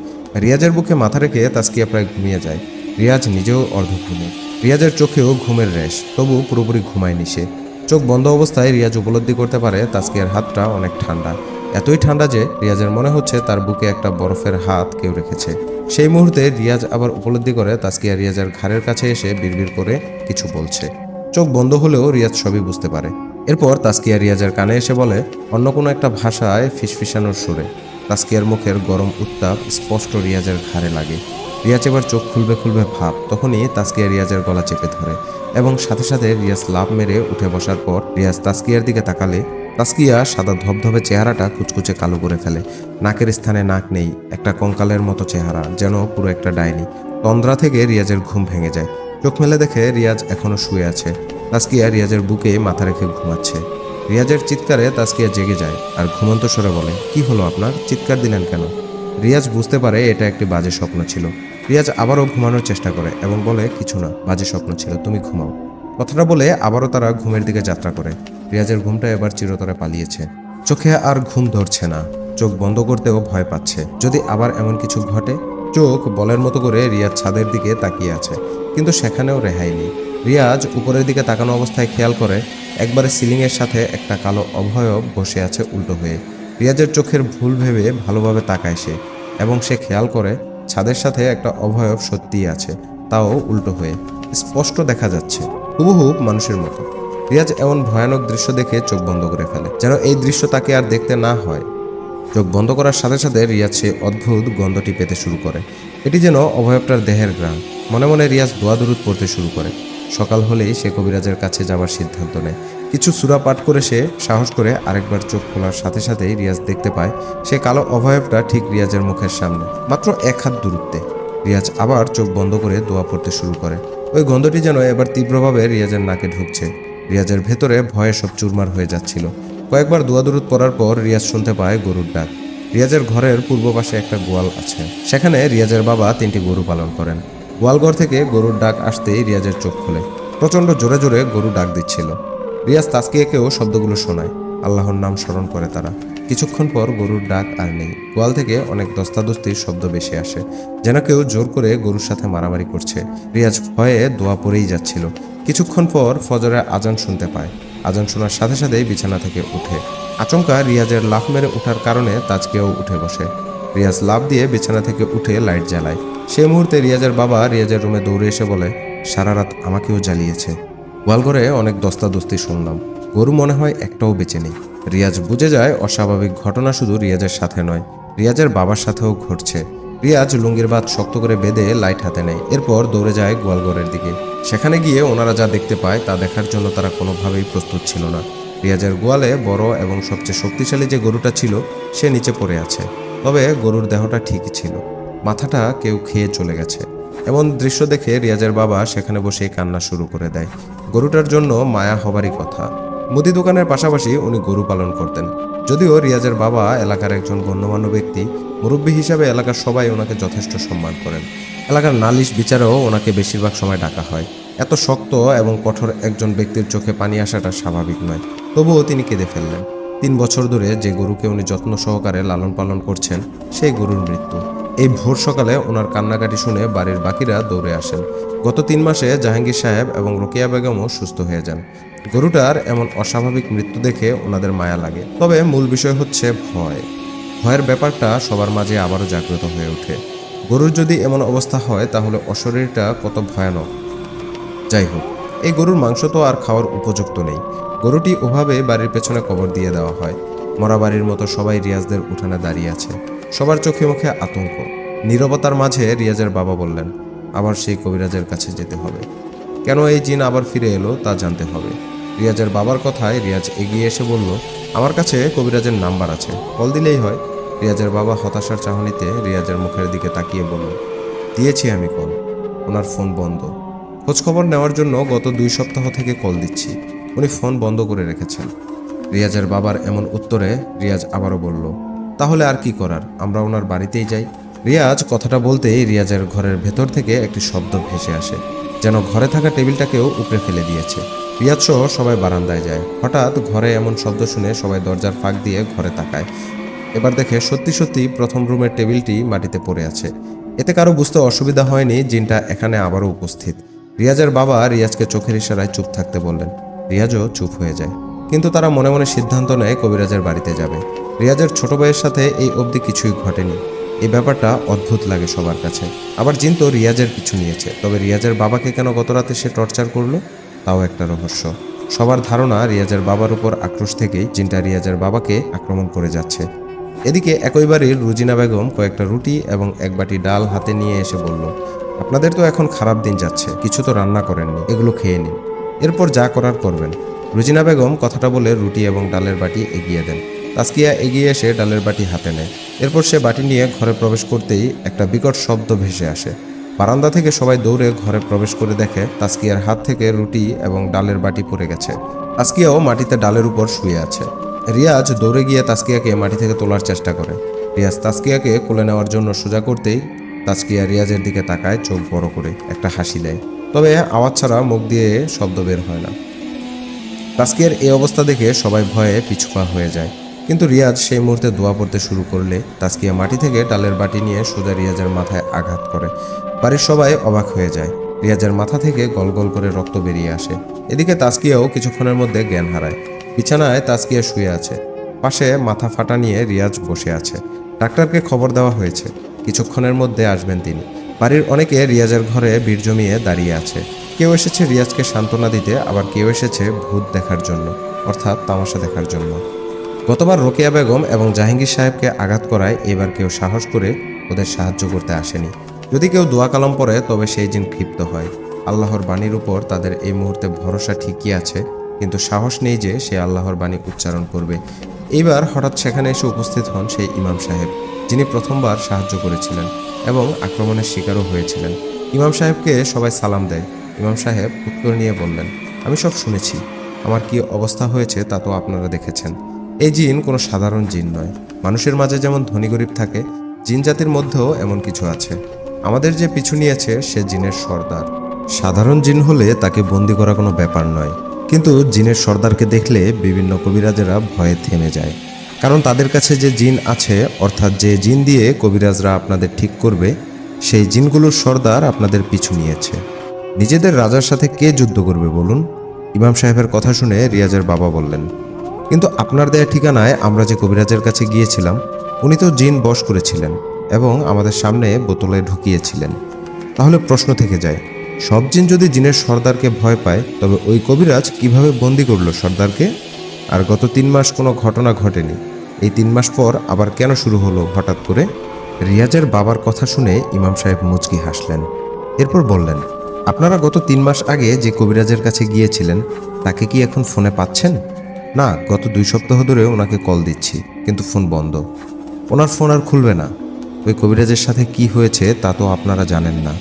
রিয়াজের বুকে মাথা রেখে তাজকিয়া প্রায় ঘুমিয়ে যায়। রিয়াজ নিজেও অর্ধঘুমে। রিয়াজের চোখেও ঘুমের রেশ, তবু পুরোপুরি ঘুমায়নি সে। চোখ বন্ধ অবস্থায় রিয়াজ উপলব্ধি করতে পারে তাজকিয়ার হাতটা অনেক ঠান্ডা। এতই ঠান্ডা যে রিয়াজের মনে হচ্ছে তার বুকে একটা বরফের হাত কেউ রেখেছে। সেই মুহূর্তে রিয়াজ আবার উপলব্ধি করে তাজকিয়া রিয়াজের ঘাড়ের কাছে এসে বিড়বিড় করে কিছু বলছে। চোখ বন্ধ হলেও রিয়াজ সবই বুঝতে পারে। এরপর তাসকিয়া রিয়াজের কানে এসে বলে অন্য কোনো একটা ভাষায় ফিসফিসানোর সুরে। তাসকিয়ার মুখের গরম উত্তাপ স্পষ্ট রিয়াজের ঘাড়ে লাগে। রিয়াজ এবার চোখ খুলবে খুলবে ভাব, তখনই তাসকিয়া রিয়াজের গলা চেপে ধরে এবং সাথে সাথে রিয়াজ লাফ মেরে উঠে বসার পর রিয়াজ তাসকিয়ার দিকে তাকালে তাসকিয়া সাদা ধবধবে চেহারাটা কুচকুচে কালো করে ফেলে। নাকের স্থানে নাক নেই, একটা কঙ্কালের মতো চেহারা, যেন পুরো একটা ডাইনি। তন্দ্রা থেকে রিয়াজের ঘুম ভেঙে যায়। চোখ মেলে দেখে রিয়াজ এখনো শুয়ে আছে। তাসকিয়া রিয়াজের বুকে মাথা রেখে ঘুমাচ্ছে। রিয়াজের চিৎকারে তাসকিয়া জেগে যায় আর ঘুমন্ত স্বরে বলে, কি হলো আপনার, চিৎকার দিলেন কেন? রিয়াজ বুঝতে পারে এটা একটি বাজে স্বপ্ন ছিল। রিয়াজ আবারও ঘুমানোর চেষ্টা করে এবং বলে, কিছু না, বাজে স্বপ্ন ছিল, তুমি ঘুমাও। কথাটা বলে আবারও তারা ঘুমের দিকে যাত্রা করে। রিয়াজের ঘুমটা এবার চিরতরে পালিয়েছে। চোখে আর ঘুম ধরছে না, চোখ বন্ধ করতেও ভয় পাচ্ছে, যদি আবার এমন কিছু ঘটে। চোখ বলের মতো করে রিয়াজ ছাদের দিকে তাকিয়ে আছে, কিন্তু সেখানেও রেহাই নেই। রিয়াজ উপরের দিকে তাকানো অবস্থায় খেয়াল করে একবারে সিলিংয়ের সাথে একটা কালো অবয়ব বসে আছে উল্টো হয়ে। রিয়াজের চোখের ভুল ভেবে ভালোভাবে তাকায় সে, এবং সে খেয়াল করে ছাদের সাথে একটা অবয়ব সত্যিই আছে, তাও উল্টো হয়ে। স্পষ্ট দেখা যাচ্ছে, হুবহুব মানুষের মতো। রিয়াজ এমন ভয়ানক দৃশ্য দেখে চোখ বন্ধ করে ফেলে, যেন এই দৃশ্য তাকে আর দেখতে না হয়। চোখ বন্ধ করার সাথে সাথে রিয়াজ সেই অদ্ভুত গন্ধটি পেতে শুরু করে। এটি যেন অভয়বটার দেহের ঘ্রাণ। মনে মনে রিয়াজ দোয়া দুরুদ পড়তে শুরু করে। সকাল হলেই সে কবিরাজের কাছে যাবার সিদ্ধান্ত নেয়। কিছু সূরা পাঠ করে সে সাহস করে আরেকবার চোখ খোলার সাথে সাথেই রিয়াজ দেখতে পায় সে কালো অভয়বটা ঠিক রিয়াজের মুখের সামনে, মাত্র 1 হাত দূরত্বে। রিয়াজ আবার চোখ বন্ধ করে দোয়া পড়তে শুরু করে। ওই গন্ধটি যেন এবার তীব্রভাবে রিয়াজের নাকে ঢুকছে। রিয়াজের ভেতরে ভয়ে সব চুরমার হয়ে যাচ্ছিল। কয়েকবার দোয়া দুরুদ পড়ার পর রিয়াজ শুনতে পায় গরুর ডাক। রিয়াজের ঘরের পূর্ব পাশে একটা গোয়াল আছে, সেখানে রিয়াজের বাবা 3টি গরু পালন করেন। গোয়ালঘর থেকে গরুর ডাক আসতেই রিয়াজের চোখ খোলে। প্রচণ্ড জোরে জোরে গরু ডাক দিচ্ছিল। রিয়াজ তাসকিয়াকেও শব্দগুলো শোনায়। আল্লাহর নাম স্মরণ করে তারা। কিছুক্ষণ পর গরুর ডাক আর নেই। গোয়াল থেকে অনেক দস্তাদস্তির শব্দ বেশি আসে, যেন কেউ জোর করে গরুর সাথে মারামারি করছে। রিয়াজ ভয়ে দোয়া পড়েই যাচ্ছিল। কিছুক্ষণ পর ফজরের আজান শুনতে পায়। আজান শোনার সাথে সাথেই বিছানা থেকে উঠে। আচমকা রিয়াজের লাফ মেরে ওঠার কারণে তাজকেও উঠে বসে। রিয়াজ লাফ দিয়ে বিছানা থেকে উঠে লাইট জ্বালায়। সেই মুহূর্তে রিয়াজের বাবা রিয়াজের রুমে দৌড়ে এসে বলে, সারা রাত আমাকেও জ্বালিয়েছে। গোয়ালঘরে অনেক দস্তাদস্তি শুনলাম, গরু মনে হয় একটাও বেঁচে নেই। রিয়াজ বুঝে যায় অস্বাভাবিক ঘটনা শুধু রিয়াজের সাথে নয়, রিয়াজের বাবার সাথেও ঘটছে। রিয়াজ লুঙ্গির বাত শক্ত করে বেঁধে লাইট হাতে নেয়। এরপর দৌড়ে যায় গোয়ালঘরের দিকে। সেখানে গিয়ে ওনারা যা দেখতে পায় তা দেখার জন্য তারা কোনোভাবেই প্রস্তুত ছিল না। রিয়াজের গোয়ালে বড় এবং সবচেয়ে শক্তিশালী যে গরুটা ছিল সে নিচে পড়ে আছে, তবে গরুর দেহটা ঠিকই ছিল, মাথাটা কেউ খেয়ে চলে গেছে। এমন দৃশ্য দেখে রিয়াজের বাবা সেখানে বসে কান্না শুরু করে দেয়। গরুটার জন্য মায়া হবারই কথা। মুদি দোকানের পাশাপাশি উনি গরু পালন করতেন। যদিও রিয়াজের বাবা এলাকার একজন গণ্যমান্য ব্যক্তি, মুরব্বী হিসাবে এলাকার সবাই ওনাকে যথেষ্ট সম্মান করেন। এলাকার নালিশ বিচারেও ওনাকে বেশিরভাগ সময় ডাকা হয়। এত শক্ত এবং কঠোর একজন ব্যক্তির চোখে পানি আসাটা স্বাভাবিক নয়, তবুও তিনি কেঁদে ফেললেন। 3 বছর ধরে যে গরুকে উনি যত্ন সহকারে লালন পালন করছেন সেই গরুর মৃত্যু। এই ভোর সকালে ওনার কান্নাকাটি শুনে বাড়ির বাকিরা দৌড়ে আসেন। গত 3 মাসে জাহাঙ্গীর সাহেব এবং রোকেয়া বেগমও সুস্থ হয়ে যান। গরুটার এমন অস্বাভাবিক মৃত্যু দেখে ওনাদের মায়া লাগে, তবে মূল বিষয় হচ্ছে ভয়। ভয়ের ব্যাপারটা সবার মাঝে আবারও জাগ্রত হয়ে ওঠে। গরুর যদি এমন অবস্থা হয় তাহলে অশরীরটা কত ভয়ানক। যাই হোক, এই গরুর মাংস তো আর খাওয়ার উপযুক্ত নেই। গরুটি ওভাবে বাড়ির পেছনে কবর দিয়ে দেওয়া হয়। মরা বাড়ির মতো সবাই রিয়াজদের উঠানে দাঁড়িয়ে আছে, সবার চোখে মুখে আতঙ্ক। নীরবতার মাঝে রিয়াজের বাবা বললেন, আবার সেই কবিরাজের কাছে যেতে হবে। কেন এই জিন আবার ফিরে এলো তা জানতে হবে। রিয়াজের বাবার কথায় রিয়াজ এগিয়ে এসে বলল, আমার কাছে কবিরাজের নাম্বার আছে, কল দিলেই হয়। রিয়াজের বাবা হতাশার চাহনিতে রিয়াজের মুখের দিকে তাকিয়ে বলল, দিয়েছি আমি কল, ওনার ফোন বন্ধ। খোঁজখবর নেওয়ার জন্য গত 2 সপ্তাহ থেকে কল দিচ্ছি, উনি ফোন বন্ধ করে রেখেছেন। রিয়াজের বাবার এমন উত্তরে রিয়াজ আবারও বলল, তাহলে আর কি করার, আমরা ওনার বাড়িতেই যাই। রিয়াজ কথাটা বলতেই রিয়াজের ঘরের ভেতর থেকে একটি শব্দ ভেসে আসে, যেন ঘরে থাকা টেবিলটাকেও উপড়ে ফেলে দিয়েছে। রিয়াজ সহ সবাই বারান্দায় যায়। হঠাৎ ঘরে এমন শব্দ শুনে সবাই দরজার ফাঁক দিয়ে ঘরে তাকায়। এবার দেখে সত্যি সত্যি প্রথম রুমের টেবিলটি মাটিতে পড়ে আছে। এতে কারো বুঝতে অসুবিধা হয়নি জিনটা এখানে আবারও উপস্থিত। রিয়াজের বাবা রিয়াজকে চোখের ইশারায় চুপ থাকতে বললেন। রিয়াজও চুপ হয়ে যায়, কিন্তু তারা মনে মনে সিদ্ধান্ত নেয় কবিরাজের বাড়িতে যাবে। রিয়াজের ছোট ভাইয়ের সাথে এই অবধি কিছুই ঘটেনি। এই ব্যাপারটা অদ্ভুত লাগে সবার কাছে। আবার জিন তো রিয়াজের পিছু নিয়েছে, তবে রিয়াজের বাবাকে কেন গতরাতে সে টর্চার করলো? তাও একটা রহস্য। সবার ধারণা রিয়াজের বাবার উপর আক্রোশ থেকেই জিনটা রিয়াজের বাবাকে আক্রমণ করে যাচ্ছে। এদিকে একই বাড়ির রুজিনা বেগম কয়েকটা রুটি এবং এক বাটি ডাল হাতে নিয়ে এসে বলল, আপনাদের তো এখন খারাপ দিন যাচ্ছে, কিছু তো রান্না করেননি, এগুলো খেয়ে নিন, এরপর যা করার করবেন। রুজিনা বেগম কথাটা বলে রুটি এবং ডালের বাটি এগিয়ে দেন। তাসকিয়া এগিয়ে এসে ডালের বাটি হাতে নেয়। এরপর সে বাটি নিয়ে ঘরে প্রবেশ করতেই একটা বিকট শব্দ ভেসে আসে। বারান্দা থেকে সবাই দৌড়ে ঘরে প্রবেশ করে দেখে তাসকিয়ার হাত থেকে রুটি এবং ডালের বাটি পড়ে গেছে। তাসকিয়াও মাটিতে ডালের উপর শুয়ে আছে। রিয়াজ দৌড়ে গিয়ে তাসকিয়াকে মাটি থেকে তোলার চেষ্টা করে। রিয়াজ তাসকিয়াকে কোলে নেওয়ার জন্য সোজা করতেই তাসকিয়া রিয়াজের দিকে তাকায়, চোখ বড় করে একটা হাসি দেয়, তবে আওয়াজ ছাড়া মুখ দিয়ে শব্দ বের হয় না। তাসকিয়ার এই অবস্থা দেখে সবাই ভয়ে পিছুপা হয়ে যায়, কিন্তু রিয়াজ সেই মুহূর্তে দোয়া পড়তে শুরু করলে তাসকিয়া মাটি থেকে ডালের বাটি নিয়ে সোজা রিয়াজের মাথায় আঘাত করে। বাড়ির সবাই অবাক হয়ে যায়। রিয়াজের মাথা থেকে গল গল করে রক্ত বেরিয়ে আসে। এদিকে তাসকিয়াও কিছুক্ষণের মধ্যে জ্ঞান হারায়। বিছানায় তাসকিয়া শুয়ে আছে, পাশে মাথা ফাটা নিয়ে রিয়াজ বসে আছে। ডাক্তারকে খবর দেওয়া হয়েছে, কিছুক্ষণের মধ্যে আসবেন তিনি। বাড়ির অনেকে রিয়াজের ঘরে ভিড় জমিয়ে দাঁড়িয়ে আছে। কেউ এসেছে রিয়াজকে সান্ত্বনা দিতে, আবার কেউ এসেছে ভূত দেখার জন্য, অর্থাৎ তামাশা দেখার জন্য। গতবার রোকেয়া বেগম এবং জাহাঙ্গীর সাহেবকে আঘাত করায় এবার কেউ সাহস করে ওদের সাহায্য করতে আসেনি। যদি কেউ দোয়া কালাম পড়ে তবে সেই জিন ক্ষিপ্ত হয়। আল্লাহর বাণীর উপর তাদের এই মুহূর্তে ভরসা ঠিকই আছে, কিন্তু সাহস নেই যে সে আল্লাহর বাণী উচ্চারণ করবে। এইবার হঠাৎ সেখানে এসে উপস্থিত হন সেই ইমাম সাহেব, যিনি প্রথমবার সাহায্য করেছিলেন এবং আক্রমণের শিকারও হয়েছিলেন। ইমাম সাহেবকে সবাই সালাম দেয়। ইমাম সাহেব উত্তর নিয়ে বললেন, আমি সব শুনেছি, আমার কি অবস্থা হয়েছে তা তো আপনারা দেখেছেন। এই জিন কোনো সাধারণ জিন নয়। মানুষের মাঝে যেমন ধনী গরিব থাকে, জিন জাতির মধ্যেও এমন কিছু আছে। আমাদের যে পিছু নিয়েছে সে জিনের সর্দার। সাধারণ জিন হলে তাকে বন্দি করা কোনো ব্যাপার নয়, কিন্তু জিনের সর্দারকে দেখলে বিভিন্ন কবিরাজেরা ভয়ে থেমে যায়, কারণ তাদের কাছে যে জিন আছে, অর্থাৎ যে জিন দিয়ে কবিরাজরা আপনাদের ঠিক করবে, সেই জিনগুলোর সর্দার আপনাদের পিছু নিয়েছে। নিজেদের রাজার সাথে কে যুদ্ধ করবে বলুন? ইমাম সাহেবের কথা শুনে রিয়াজের বাবা বললেন, কিন্তু আপনার দেয়া ঠিকানায় আমরা যে কবিরাজের কাছে গিয়েছিলাম, উনি তো জিন বশ করেছিলেন এবং আমাদের সামনে বোতলে ঢুকিয়েছিলেন। তাহলে প্রশ্ন থেকে যায়, সব জিন যদি জিনের সর্দারকে ভয় পায়, তবে ওই কবিরাজ কিভাবে বন্দি করলো সর্দারকে? আর গত 3 মাস কোনো ঘটনা ঘটেনি, এই 3 মাস পর আবার কেন শুরু হলো হঠাৎ করে? রিয়াজের বাবার কথা শুনে ইমাম সাহেব মুচকি হাসলেন। এরপর বললেন, আপনারা গত 3 মাস আগে যে কবিরাজের কাছে গিয়েছিলেন, তাকে কি এখন ফোনে পাচ্ছেন? না, গত 2 সপ্তাহ ধরে ওনাকে কল দিচ্ছি, কিন্তু ফোন বন্ধ। ওনার ফোন আর খুলবে না। ওই কবিরাজের সাথে কি হয়েছে তা তো আপনারা জানেন না।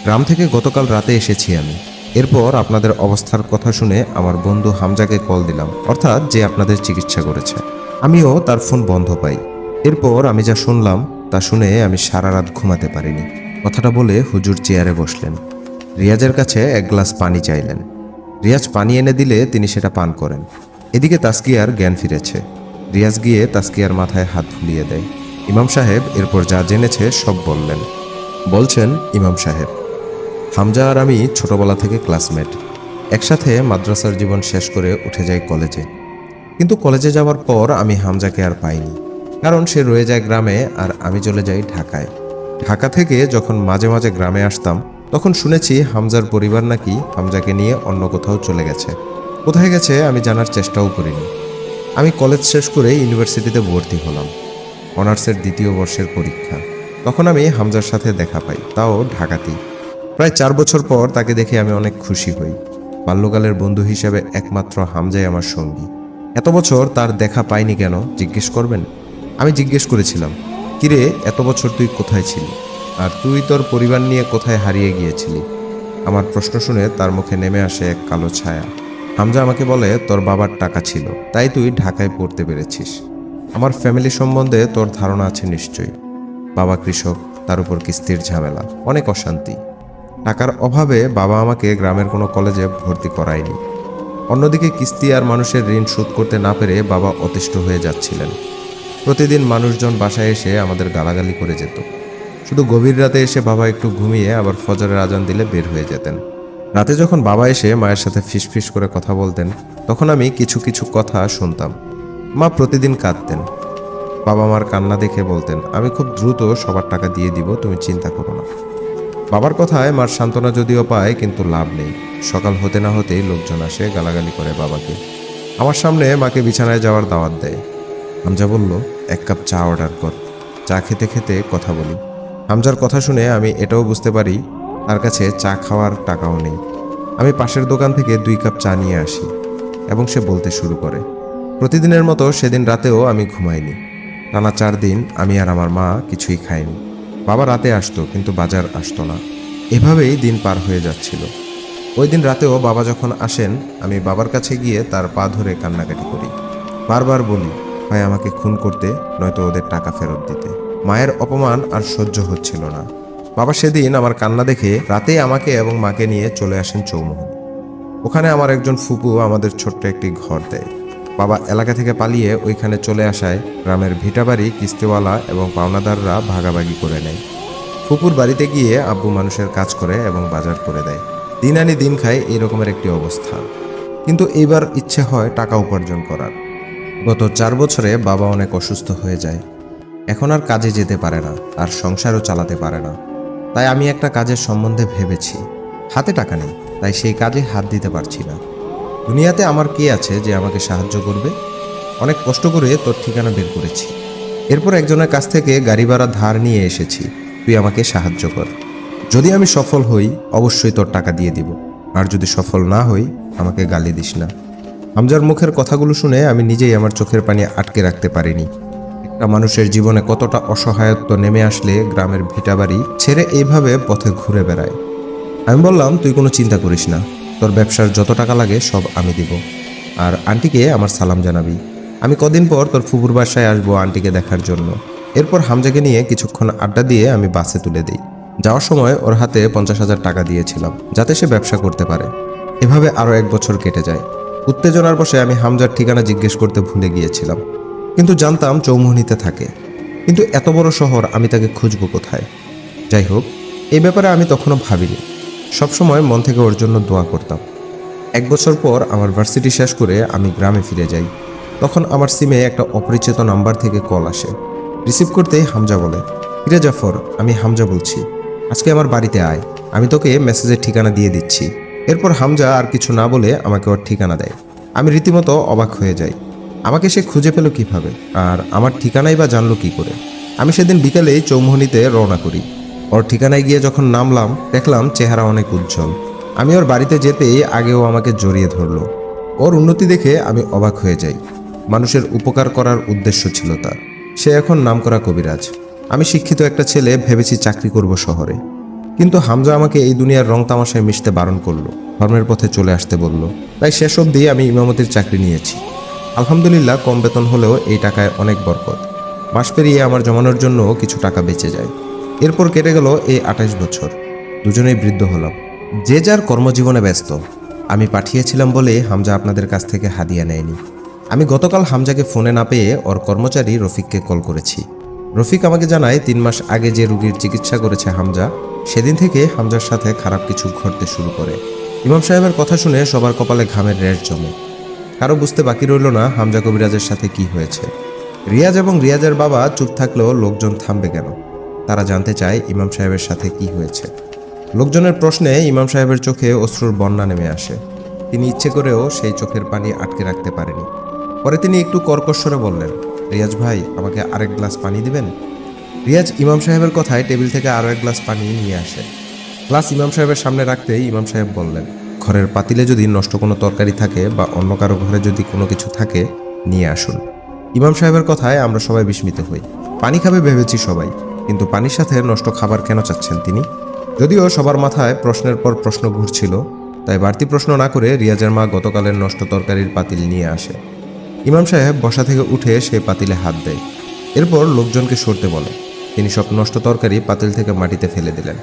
গ্রাম থেকে গতকাল রাতে এসেছি আমি। এরপর আপনাদের অবস্থার কথা শুনে আমার বন্ধু হামজাকে কল দিলাম, অর্থাৎ যে আপনাদের চিকিৎসা করেছে। আমিও তার ফোন বন্ধ পাই। এরপর আমি যা শুনলাম তা শুনে আমি সারা রাত ঘুমাতে পারিনি। কথাটা বলে হুজুর চেয়ারে বসলেন। রিয়াজের কাছে এক গ্লাস পানি চাইলেন। রিয়াজ পানি এনে দিলে তিনি সেটা পান করেন। এদিকে তাসকিয়ার জ্ঞান ফিরেছে। রিয়াজ গিয়ে তাসকিয়ার মাথায় হাত বুলিয়ে দেয়। ইমাম সাহেব এরপর যা জেনেছে সব বললেন। বলছেন, ইমাম সাহেব, হামজা আর আমি ছোটবেলা থেকে ক্লাসমেট, একসাথে মাদ্রাসার জীবন শেষ করে উঠে যাই কলেজে। কিন্তু কলেজে যাওয়ার পর আমি হামজাকে আর পাইনি, কারণ সে রয়ে যায় গ্রামে আর আমি চলে যাই ঢাকায়। ঢাকা থেকে যখন মাঝে মাঝে গ্রামে আসতাম, তখন শুনেছি হামজার পরিবার নাকি হামজাকে নিয়ে অন্য কোথাও চলে গেছে। কোথায় গেছে আমি জানার চেষ্টাও করিনি। আমি কলেজ শেষ করে ইউনিভার্সিটিতে ভর্তি হলাম, অনার্সের 2য় বর্ষের পরীক্ষা। তখন আমি হামজার সাথে দেখা পাই, তাও ঢাকাতেই। প্রায় 4 বছর পর তাকে দেখে আমি অনেক খুশি হই। বাল্যকালের বন্ধু হিসেবে একমাত্র হামজাই আমার সঙ্গী। এত বছর তার দেখা পাইনি কেন জিজ্ঞেস করবেন? আমি জিজ্ঞেস করেছিলাম, কিরে এত বছর তুই কোথায় ছিলি, আর তুই তোর পরিবার নিয়ে কোথায় হারিয়ে গিয়েছিলি? আমার প্রশ্ন শুনে তার মুখে নেমে আসে এক কালো ছায়া। হামজা আমাকে বলে, তোর বাবার টাকা ছিল, তাই তুই ঢাকায় পড়তে পেরেছিস। আমার ফ্যামিলি সম্বন্ধে তোর ধারণা আছে নিশ্চয়ই। বাবা কৃষক, তার উপর কিস্তির ঝামেলা, অনেক অশান্তি। টাকার অভাবে বাবা আমাকে গ্রামের কোনো কলেজে ভর্তি করায়নি। অন্যদিকে কিস্তি আর মানুষের ঋণ শোধ করতে না পেরে বাবা অতিষ্ঠ হয়ে যাচ্ছিলেন। প্রতিদিন মানুষজন বাসায় এসে আমাদের গালাগালি করে যেত। শুধু গভীর রাতে এসে বাবা একটু ঘুমিয়ে আবার ফজরের আজান দিলে বের হয়ে যেতেন। রাতে যখন বাবা এসে মায়ের সাথে ফিসফিস করে কথা বলতেন, তখন আমি কিছু কিছু কথা শুনতাম। মা প্রতিদিন কাঁদতেন। বাবা মার কান্না দেখে বলতেন, আমি খুব দ্রুত সবার টাকা দিয়ে দিব, তুমি চিন্তা করো না। বাবার কথায় মার সান্ত্বনা যদিও পায়, কিন্তু লাভ নেই। সকাল হতে না হতেই লোকজন আসে, গালাগালি করে বাবাকে। আমার সামনে মাকে বিছানায় যাওয়ার দাওয়াত দেয়। হামজা বলল, 1 কাপ চা অর্ডার কর, চা খেতে খেতে কথা বলি। হামজার কথা শুনে আমি এটাও বুঝতে পারি তার কাছে চা খাওয়ার টাকাও নেই। আমি পাশের দোকান থেকে 2 কাপ চা নিয়ে আসি এবং সে বলতে শুরু করে। প্রতিদিনের মতো সেদিন রাতেও আমি ঘুমাইনি। টানা 4 দিন আমি আর আমার মা কিছুই খাইনি। বাবা রাতে আসতো, কিন্তু বাজার আসতো না। এভাবেই দিন পার হয়ে যাচ্ছিল। ওই দিন রাতেও বাবা যখন আসেন, আমি বাবার কাছে গিয়ে তার পা ধরে কান্নাকাটি করি। বারবার বলি, হয় আমাকে খুন করতে, নয়তো ওদের টাকা ফেরত দিতে। মায়ের অপমান আর সহ্য হচ্ছিল না। বাবা সেদিন আমার কান্না দেখে রাতে আমাকে এবং মাকে নিয়ে চলে আসেন চৌমোহনী। ওখানে আমার একজন ফুপু আমাদের ছোট্ট একটি ঘর দেয়। বাবা এলাকা থেকে পালিয়ে ওইখানে চলে আসায় গ্রামের ভিটাবাড়ি কিস্তিওয়ালা এবং পাওনাদাররা ভাগাভাগি করে নেয়। ফুপুর বাড়িতে গিয়ে আব্বু মানুষের কাজ করে এবং বাজার করে দেয়। দিন আনি দিন খায়, এই রকমের একটি অবস্থা। কিন্তু এইবার ইচ্ছে হয় টাকা উপার্জন করার। গত 4 বছরে বাবা অনেক অসুস্থ হয়ে যায়। এখন আর কাজে যেতে পারে না, আর সংসারও চালাতে পারে না। তাই আমি একটা কাজের সম্বন্ধে ভেবেছি। হাতে টাকা নেই, তাই সেই কাজে হাত দিতে পারছি না। দুনিয়াতে আমার কে আছে যে আমাকে সাহায্য করবে? অনেক কষ্ট করে তোর ঠিকানা বের করেছি। এরপর একজনের কাছ থেকে গাড়ি ভাড়া ধার নিয়ে এসেছি। তুই আমাকে সাহায্য কর। যদি আমি সফল হই, অবশ্যই তোর টাকা দিয়ে দিব। আর যদি সফল না হই, আমাকে গালি দিস না। হামজার মুখের কথাগুলো শুনে আমি নিজেই আমার চোখের পানি আটকে রাখতে পারিনি। একটা মানুষের জীবনে কতটা অসহায়ত্ব নেমে আসলে গ্রামের ভিটাবাড়ি ছেড়ে এইভাবে পথে ঘুরে বেড়ায়। আমি বললাম, তুই কোনো চিন্তা করিস না, তোর ব্যবসার যত টাকা লাগে সব আমি দিব। আর আন্টিকে আমার সালাম জানাবি। আমি কদিন পর তোর ফুপুর বাসায় আসবো আন্টিকে দেখার জন্য। এরপর হামজাকে নিয়ে কিছুক্ষণ আড্ডা দিয়ে আমি বাসে তুলে দিই। যাওয়ার সময় ওর হাতে 50,000 টাকা দিয়েছিলাম, যাতে সে ব্যবসা করতে পারে। এভাবে আরও 1 বছর কেটে যায়। উত্তেজনার বশে আমি হামজার ঠিকানা জিজ্ঞেস করতে ভুলে গিয়েছিলাম, কিন্তু জানতাম চৌমোহনীতে থাকে। কিন্তু এত বড় শহর, আমি তাকে খুঁজবো কোথায়? যাই হোক, এই ব্যাপারে আমি তখনও ভাবিনি। সবসময় মন থেকে ওর জন্য দোয়া করতাম। 1 বছর পর আমার ভার্সিটি শেষ করে আমি গ্রামে ফিরে যাই। তখন আমার সিমে একটা অপরিচিত নাম্বার থেকে কল আসে। রিসিভ করতেই হামজা বলে, কিরে জাফর, আমি হামজা বলছি, আজকে আমার বাড়িতে আয়, আমি তোকে মেসেজের ঠিকানা দিয়ে দিচ্ছি। এরপর হামজা আর কিছু না বলে আমাকে ওর ঠিকানা দেয়। আমি রীতিমতো অবাক হয়ে যাই। আমাকে সে খুঁজে পেল কিভাবে, আর আমার ঠিকানাই বা জানলো কি করে? আমি সেদিন বিকেলেই চৌমোহনীতে রওনা করি। ওর ঠিকানায় গিয়ে যখন নামলাম, দেখলাম চেহারা অনেক উজ্জ্বল। আমি ওর বাড়িতে যেতেই আগেও আমাকে জড়িয়ে ধরলো। ওর উন্নতি দেখে আমি অবাক হয়ে যাই। মানুষের উপকার করার উদ্দেশ্য ছিল তার। সে এখন নামকরা কবিরাজ। আমি শিক্ষিত একটা ছেলে, ভেবেছি চাকরি করব শহরে। কিন্তু হামজা আমাকে এই দুনিয়ার রং তামাশায় মিশতে বারণ করলো, ধর্মের পথে চলে আসতে বলল। তাই শেষ অবধি আমি ইমামতির চাকরি নিয়েছি। আলহামদুলিল্লাহ, কম বেতন হলেও এই টাকায় অনেক বরকত। মাস পেরিয়ে আমার জমানোর জন্য কিছু টাকা বেঁচে যায়। এরপর কেটে গেল এই 28 বছর। দুজনেই বৃদ্ধ হলাম, যে যার কর্মজীবনে ব্যস্ত। আমি পাঠিয়েছিলাম বলে হামজা আপনাদের কাছ থেকে হাদিয়া নেয়নি। আমি গতকাল হামজাকে ফোনে না পেয়ে ওর কর্মচারী রফিককে কল করেছি। রফিক আমাকে জানায় 3 মাস আগে যে রোগীর চিকিৎসা করেছে হামজা, সেদিন থেকে হামজার সাথে খারাপ কিছু ঘটতে শুরু করে। ইমাম সাহেবের কথা শুনে সবার কপালে ঘামের রেশ জমে। কারো বুঝতে বাকি রইল না হামজা কবিরাজের সাথে কি হয়েছে। রিয়াজ এবং রিয়াজের বাবা চুপ থাকলেও লোকজন থামবে কেন? তারা জানতে চায় ইমাম সাহেবের সাথে কি হয়েছে। লোকজনের প্রশ্নে ইমাম সাহেবের চোখে অশ্রুর বন্যা নেমে আসে। তিনি ইচ্ছে করেও সেই চোখের পানি আটকে রাখতে পারেনি। পরে তিনি একটু কর্কশ স্বরে বললেন, রিয়াজ ভাই, আমাকে আরেক গ্লাস পানি দিবেন? রিয়াজ ইমাম সাহেবের কথায় টেবিল থেকে আরও 1 গ্লাস পানি নিয়ে আসে। গ্লাস ইমাম সাহেবের সামনে রাখতেই ইমাম সাহেব বললেন, ঘরের পাতিলে যদি নষ্ট কোনো তরকারি থাকে বা অন্য কারো ঘরে যদি কোনো কিছু থাকে, নিয়ে আসুন। ইমাম সাহেবের কথায় আমরা সবাই বিস্মিত হই। পানি খাবে ভেবেছি সবাই, কিন্তু পানির সাথে নষ্ট খাবার কেন চাচ্ছেন তিনি? যদিও সবার মাথায় প্রশ্নের পর প্রশ্ন ঘুরছিল, তাই বাড়তি প্রশ্ন না করে রিয়াজের মা গতকালের নষ্ট তরকারির পাতিল নিয়ে আসে। ইমাম সাহেব বসা থেকে উঠে সেই পাতিলে হাত দেয়। এরপর লোকজনকে সরতে বলে। তিনি সব নষ্ট তরকারি পাতিল থেকে মাটিতে ফেলে দিলেন।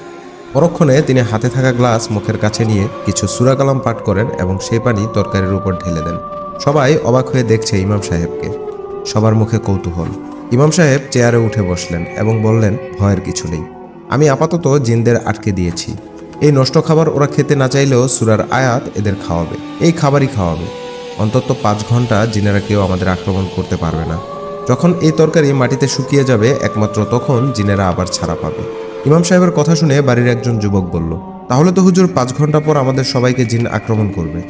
পরক্ষণে তিনি হাতে থাকা গ্লাস মুখের কাছে নিয়ে কিছু সূরা কালাম পাঠ করেন এবং সেই পানি তরকারির উপর ঢেলে দেন। সবাই অবাক হয়ে দেখছে ইমাম সাহেবকে। সবার মুখে কৌতূহল। ইমাম সাহেব চেয়ারে উঠে বসলেন এবং বললেন, ভয়ের কিছু নেই। আমি আপাতত জিনদের আটকে দিয়েছি। এই নষ্ট খাবার ওরা খেতে না চাইলেও সূরার আয়াত এদের খাওয়াবে। এই খাবারই খাওয়াবে। অন্তত 5 ঘন্টা জিনেরা কেউ আমাদের আক্রমণ করতে পারবে না। যখন এই তরকারি মাটিতে শুকিয়ে যাবে, একমাত্র তখন জিনেরা আবার ছাড়া পাবে। ইমাম সাহেবের কথা শুনে বাড়ির একজন যুবক বলল, তাহলে তো হুজুর 5 ঘন্টা পর আমাদের সবাইকে জিন আক্রমণ করবে।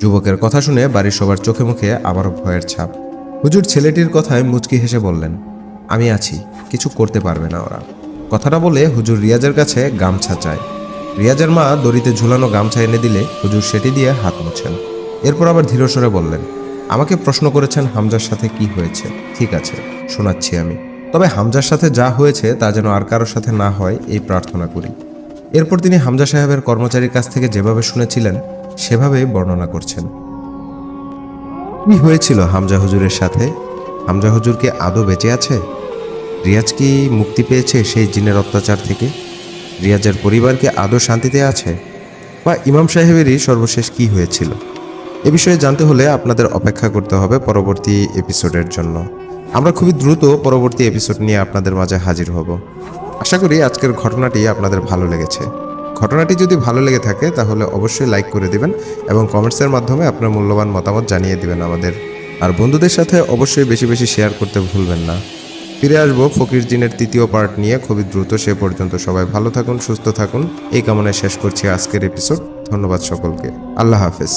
যুবকের কথা শুনে বাড়ির সবার চোখে মুখে আবারও ভয়ের ছাপ। হুজুর ছেলেটির কথায় মুচকি হেসে বললেন, আমি আছি, কিছু করতে পারবে না ওরা। কথাটা বলে হুজুর রিয়াজের কাছে গামছা চায়। রিয়াজের মা দড়িতে ঝুলানো গামছা এনে দিলে হুজুর সেটি দিয়ে হাত মুছেন। এরপর আবার ধীরস্বরে বললেন, আমাকে প্রশ্ন করেছেন হামজার সাথে কি হয়েছে। ঠিক আছে, শোনাচ্ছি আমি। তবে হামজার সাথে যা হয়েছে তা যেন আর কারোর সাথে না হয় এই প্রার্থনা করি। এরপর তিনি হামজা সাহেবের কর্মচারীর কাছ থেকে যেভাবে শুনেছিলেন সেভাবেই বর্ণনা করছেন। কি হয়েছিল হামজা হুজুরের সাথে? হামজা হুজুর কি আদৌ বেঁচে আছে? রিয়াজ কি মুক্তি পেয়েছে সেই জিনের অত্যাচার থেকে? রিয়াজের পরিবার কি আদৌ শান্তিতে আছে? বা ইমাম সাহেবেরই সর্বশেষ কি হয়েছিল? এ বিষয়ে জানতে হলে আপনাদের অপেক্ষা করতে হবে পরবর্তী এপিসোডের জন্য। আমরা খুবই দ্রুত পরবর্তী এপিসোড নিয়ে আপনাদের মাঝে হাজির হব। আশা করি আজকের ঘটনাটি আপনাদের ভালো লেগেছে। ঘটনাটি যদি ভালো লেগে থাকে তাহলে অবশ্যই লাইক করে দিবেন এবং কমেন্টসের মাধ্যমে আপনার মূল্যবান মতামত জানিয়ে দিবেন আমাদের। আর বন্ধুদের সাথে অবশ্যই বেশি বেশি শেয়ার করতে ভুলবেন না। ফিরে আসবো ফকির জিনের 3য় পার্ট নিয়ে খুবই দ্রুত। সে পর্যন্ত সবাই ভালো থাকুন, সুস্থ থাকুন, এই কামনায় শেষ করছি আজকের এপিসোড। ধন্যবাদ সকলকে। আল্লাহ হাফেজ।